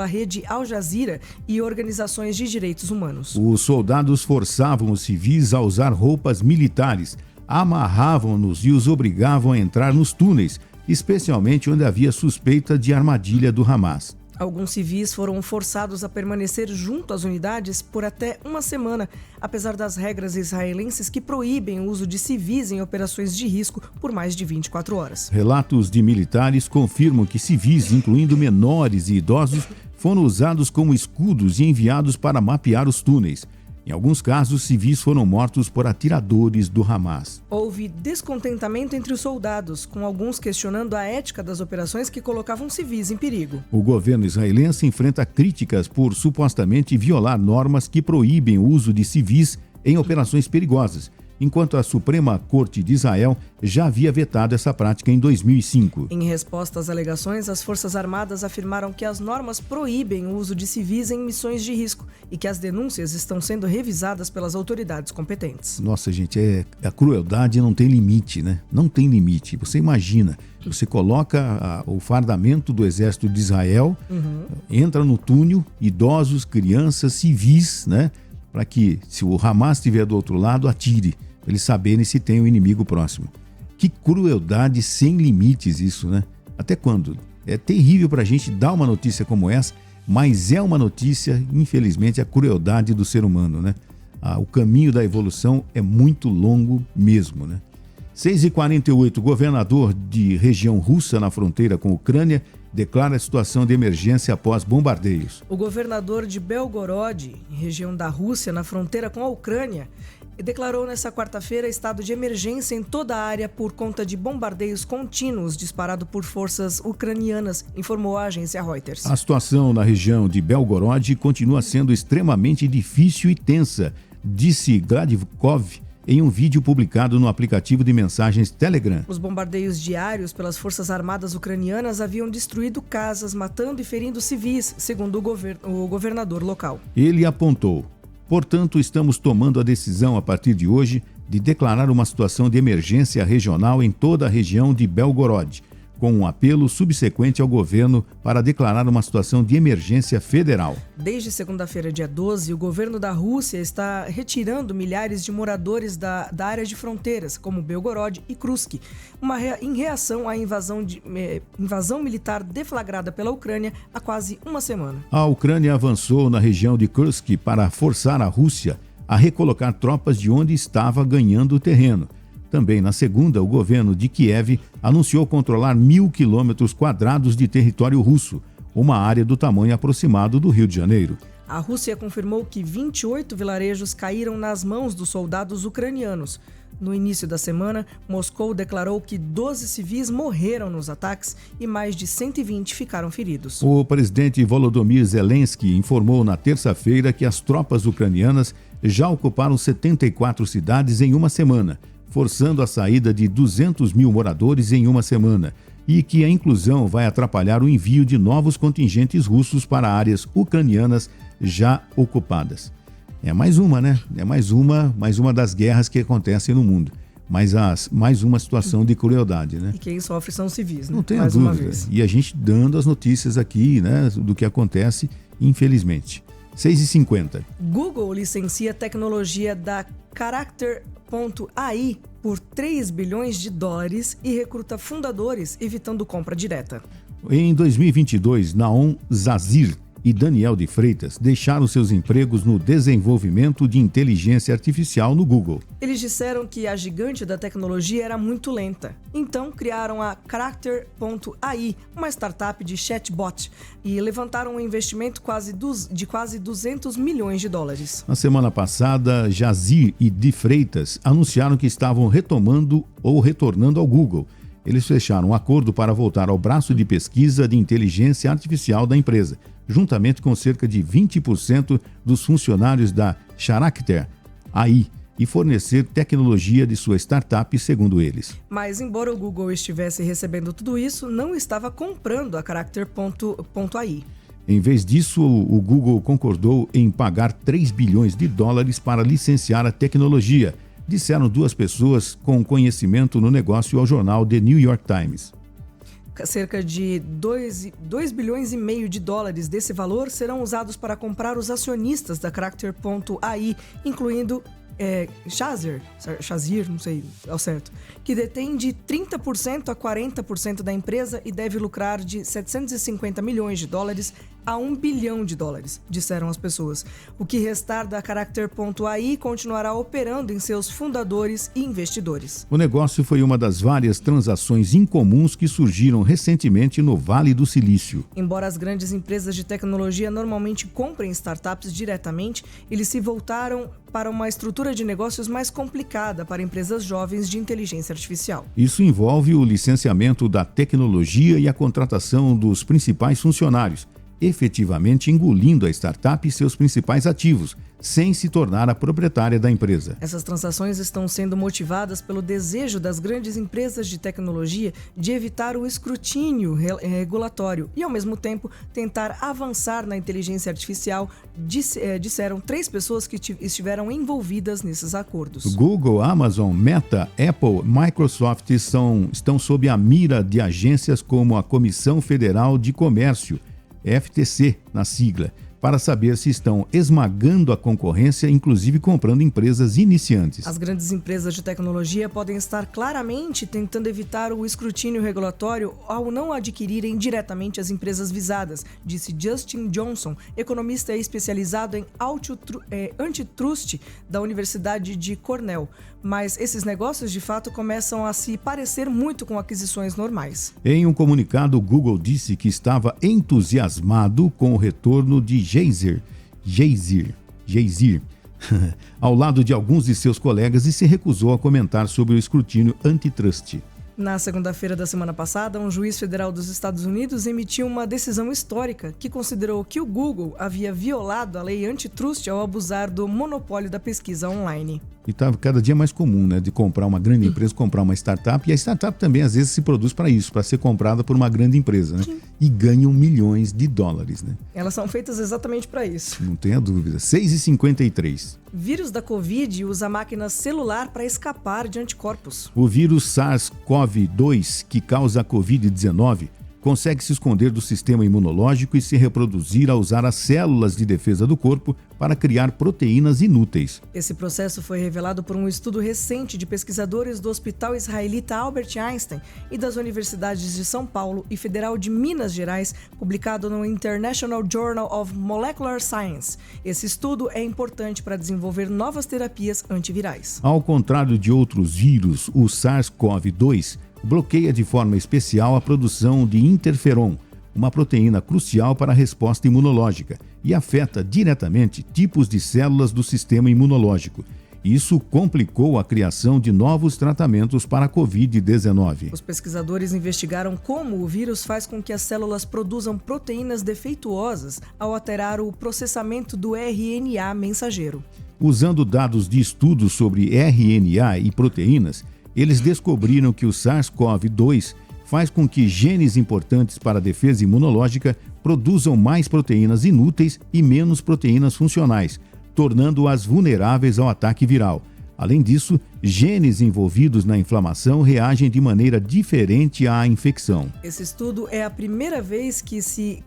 rede Al Jazeera e organizações de direitos humanos. Os soldados forçavam os civis a usar roupas militares, amarravam-nos e os obrigavam a entrar nos túneis, especialmente onde havia suspeita de armadilha do Hamas. Alguns civis foram forçados a permanecer junto às unidades por até uma semana, apesar das regras israelenses que proíbem o uso de civis em operações de risco por mais de 24 horas. Relatos de militares confirmam que civis, incluindo menores e idosos, foram usados como escudos e enviados para mapear os túneis. Em alguns casos, civis foram mortos por atiradores do Hamas. Houve descontentamento entre os soldados, com alguns questionando a ética das operações que colocavam civis em perigo. O governo israelense enfrenta críticas por supostamente violar normas que proíbem o uso de civis em operações perigosas, enquanto a Suprema Corte de Israel já havia vetado essa prática em 2005. Em resposta às alegações, as Forças Armadas afirmaram que as normas proíbem o uso de civis em missões de risco e que as denúncias estão sendo revisadas pelas autoridades competentes. Nossa, gente, a crueldade não tem limite, né? Não tem limite. Você imagina, você coloca o fardamento do Exército de Israel, entra no túnel, idosos, crianças, civis, né? Para que, se o Hamas estiver do outro lado, atire, para eles saberem se tem um inimigo próximo. Que crueldade sem limites isso, né? Até quando? É terrível para a gente dar uma notícia como essa, mas é uma notícia, infelizmente, a crueldade do ser humano, né? O caminho da evolução é muito longo mesmo, né? 6h48, governador de região russa na fronteira com a Ucrânia declara a situação de emergência após bombardeios. O governador de Belgorod, região da Rússia, na fronteira com a Ucrânia, declarou nesta quarta-feira estado de emergência em toda a área por conta de bombardeios contínuos disparados por forças ucranianas, informou a agência Reuters. A situação na região de Belgorod continua sendo extremamente difícil e tensa, disse Gladkov em um vídeo publicado no aplicativo de mensagens Telegram. Os bombardeios diários pelas Forças Armadas ucranianas haviam destruído casas, matando e ferindo civis, segundo o governador local. Ele apontou: portanto, estamos tomando a decisão a partir de hoje de declarar uma situação de emergência regional em toda a região de Belgorod, com um apelo subsequente ao governo para declarar uma situação de emergência federal. Desde segunda-feira, dia 12, o governo da Rússia está retirando milhares de moradores da área de fronteiras, como Belgorod e Kursk, em reação à invasão militar deflagrada pela Ucrânia há quase uma semana. A Ucrânia avançou na região de Kursk para forçar a Rússia a recolocar tropas de onde estava ganhando terreno. Também na segunda, o governo de Kiev anunciou controlar 1.000 quilômetros quadrados de território russo, uma área do tamanho aproximado do Rio de Janeiro. A Rússia confirmou que 28 vilarejos caíram nas mãos dos soldados ucranianos. No início da semana, Moscou declarou que 12 civis morreram nos ataques e mais de 120 ficaram feridos. O presidente Volodymyr Zelensky informou na terça-feira que as tropas ucranianas já ocuparam 74 cidades em uma semana, forçando a saída de 200 mil moradores em uma semana, e que a inclusão vai atrapalhar o envio de novos contingentes russos para áreas ucranianas já ocupadas. É mais uma, né? É mais uma das guerras que acontecem no mundo. Mais uma situação de crueldade, né? E quem sofre são os civis, né? Não tenha dúvida. E a gente dando as notícias aqui, né, do que acontece, infelizmente. 6h50. Google licencia tecnologia da Character.ai por 3 bilhões de dólares e recruta fundadores, evitando compra direta. Em 2022, Naon Zazir e Daniel de Freitas deixaram seus empregos no desenvolvimento de inteligência artificial no Google. Eles disseram que a gigante da tecnologia era muito lenta. Então criaram a Character.ai, uma startup de chatbot, e levantaram um investimento de quase 200 milhões de dólares. Na semana passada, Zazir e de Freitas anunciaram que estavam retomando ou retornando ao Google. Eles fecharam um acordo para voltar ao braço de pesquisa de inteligência artificial da empresa, juntamente com cerca de 20% dos funcionários da Character.ai, e fornecer tecnologia de sua startup, segundo eles. Mas, embora o Google estivesse recebendo tudo isso, não estava comprando a Character.ai. Em vez disso, o Google concordou em pagar 3 bilhões de dólares para licenciar a tecnologia, disseram duas pessoas com conhecimento no negócio ao jornal The New York Times. Cerca de 2 bilhões e meio de dólares desse valor serão usados para comprar os acionistas da Character.ai, incluindo Shazir, não sei ao certo, que detém de 30% a 40% da empresa e deve lucrar de 750 milhões de dólares a 1 bilhão de dólares, disseram as pessoas. O que restar da Character.ai continuará operando em seus fundadores e investidores. O negócio foi uma das várias transações incomuns que surgiram recentemente no Vale do Silício. Embora as grandes empresas de tecnologia normalmente comprem startups diretamente, eles se voltaram para uma estrutura de negócios mais complicada para empresas jovens de inteligência artificial. Isso envolve o licenciamento da tecnologia e a contratação dos principais funcionários, efetivamente engolindo a startup e seus principais ativos, sem se tornar a proprietária da empresa. Essas transações estão sendo motivadas pelo desejo das grandes empresas de tecnologia de evitar o escrutínio regulatório e, ao mesmo tempo, tentar avançar na inteligência artificial, disseram 3 pessoas que estiveram envolvidas nesses acordos. Google, Amazon, Meta, Apple, Microsoft estão sob a mira de agências como a Comissão Federal de Comércio, FTC na sigla, para saber se estão esmagando a concorrência, inclusive comprando empresas iniciantes. As grandes empresas de tecnologia podem estar claramente tentando evitar o escrutínio regulatório ao não adquirirem diretamente as empresas visadas, disse Justin Johnson, economista especializado em antitrust da Universidade de Cornell. Mas esses negócios, de fato, começam a se parecer muito com aquisições normais. Em um comunicado, o Google disse que estava entusiasmado com o retorno de Jazir, ao lado de alguns de seus colegas, e se recusou a comentar sobre o escrutínio antitrust. Na segunda-feira da semana passada, um juiz federal dos Estados Unidos emitiu uma decisão histórica que considerou que o Google havia violado a lei antitrust ao abusar do monopólio da pesquisa online. E está cada dia mais comum, né, de comprar uma grande empresa, comprar uma startup, e a startup também às vezes se produz para isso, para ser comprada por uma grande empresa, né? E ganham milhões de dólares, né? Elas são feitas exatamente para isso. Não tenha dúvida. 6h53. Vírus da Covid usa máquina celular para escapar de anticorpos. O vírus SARS-CoV-2, que causa a Covid-19, consegue se esconder do sistema imunológico e se reproduzir ao usar as células de defesa do corpo para criar proteínas inúteis. Esse processo foi revelado por um estudo recente de pesquisadores do Hospital Israelita Albert Einstein e das universidades de São Paulo e Federal de Minas Gerais, publicado no International Journal of Molecular Science. Esse estudo é importante para desenvolver novas terapias antivirais. Ao contrário de outros vírus, o SARS-CoV-2 bloqueia de forma especial a produção de interferon, uma proteína crucial para a resposta imunológica e afeta diretamente tipos de células do sistema imunológico. Isso complicou a criação de novos tratamentos para a Covid-19. Os pesquisadores investigaram como o vírus faz com que as células produzam proteínas defeituosas ao alterar o processamento do RNA mensageiro. Usando dados de estudos sobre RNA e proteínas, eles descobriram que o SARS-CoV-2 faz com que genes importantes para a defesa imunológica produzam mais proteínas inúteis e menos proteínas funcionais, tornando-as vulneráveis ao ataque viral. Além disso, genes envolvidos na inflamação reagem de maneira diferente à infecção. Esse estudo é a primeira vez que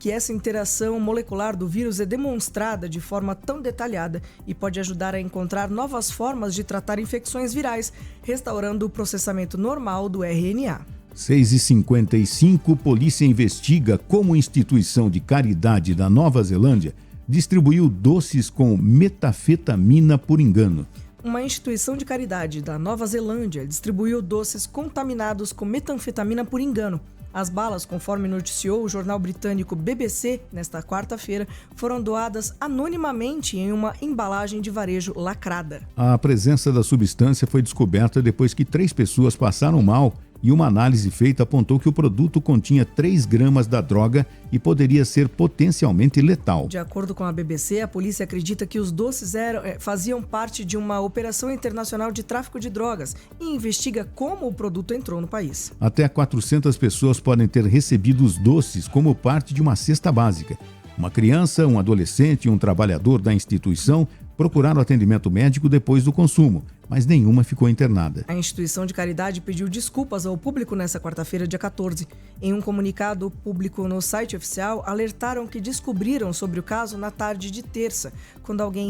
essa interação molecular do vírus é demonstrada de forma tão detalhada e pode ajudar a encontrar novas formas de tratar infecções virais, restaurando o processamento normal do RNA. 6h55, polícia investiga como instituição de caridade da Nova Zelândia distribuiu doces com metafetamina por engano. Uma instituição de caridade da Nova Zelândia distribuiu doces contaminados com metanfetamina por engano. As balas, conforme noticiou o jornal britânico BBC nesta quarta-feira, foram doadas anonimamente em uma embalagem de varejo lacrada. A presença da substância foi descoberta depois que 3 pessoas passaram mal e uma análise feita apontou que o produto continha 3 gramas da droga e poderia ser potencialmente letal. De acordo com a BBC, a polícia acredita que os doces faziam parte de uma operação internacional de tráfico de drogas e investiga como o produto entrou no país. Até 400 pessoas podem ter recebido os doces como parte de uma cesta básica. Uma criança, um adolescente e um trabalhador da instituição procuraram atendimento médico depois do consumo, mas nenhuma ficou internada. A instituição de caridade pediu desculpas ao público nesta quarta-feira, dia 14. Em um comunicado público no site oficial, alertaram que descobriram sobre o caso na tarde de terça, quando alguém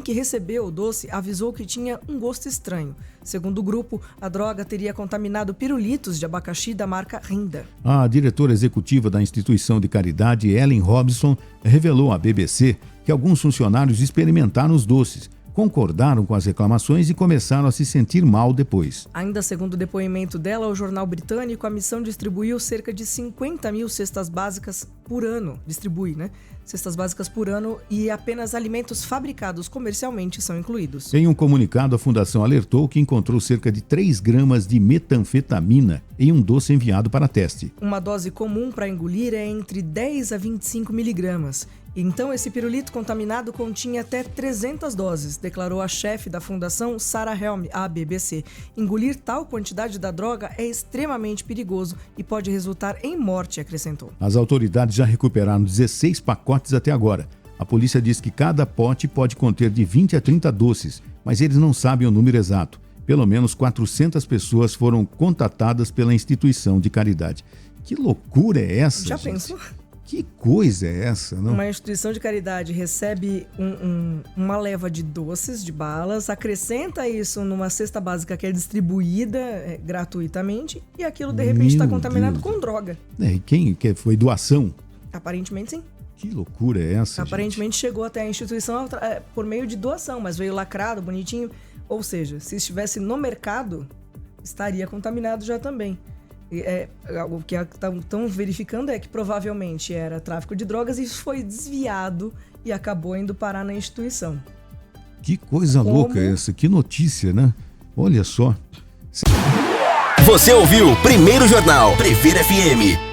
que recebeu o doce avisou que tinha um gosto estranho. Segundo o grupo, a droga teria contaminado pirulitos de abacaxi da marca Rinda. A diretora executiva da instituição de caridade, Ellen Robson, revelou à BBC que alguns funcionários experimentaram os doces, concordaram com as reclamações e começaram a se sentir mal depois. Ainda segundo o depoimento dela ao jornal britânico, a missão distribuiu cerca de 50 mil cestas básicas por ano. Cestas básicas por ano e apenas alimentos fabricados comercialmente são incluídos. Em um comunicado, a fundação alertou que encontrou cerca de 3 gramas de metanfetamina em um doce enviado para teste. Uma dose comum para engolir é entre 10 a 25 miligramas. Então, esse pirulito contaminado continha até 300 doses, declarou a chefe da fundação, Sarah Helm, à BBC. Engolir tal quantidade da droga é extremamente perigoso e pode resultar em morte, acrescentou. As autoridades já recuperaram 16 pacotes até agora. A polícia diz que cada pote pode conter de 20 a 30 doces, mas eles não sabem o número exato. Pelo menos 400 pessoas foram contatadas pela instituição de caridade. Que loucura é essa, Já gente? pensou? Que coisa é essa, não? Uma instituição de caridade recebe uma leva de doces, de balas, acrescenta isso numa cesta básica que é distribuída gratuitamente e aquilo de repente está contaminado com droga. E quem foi doação? Aparentemente sim. Que loucura é essa, Aparentemente chegou até a instituição por meio de doação, mas veio lacrado, bonitinho. Ou seja, se estivesse no mercado, estaria contaminado já também. O que estão verificando é que provavelmente era tráfico de drogas e isso foi desviado e acabou indo parar na instituição. Que coisa louca essa, que notícia, né? Olha só. Você ouviu Primeiro Jornal Previr FM.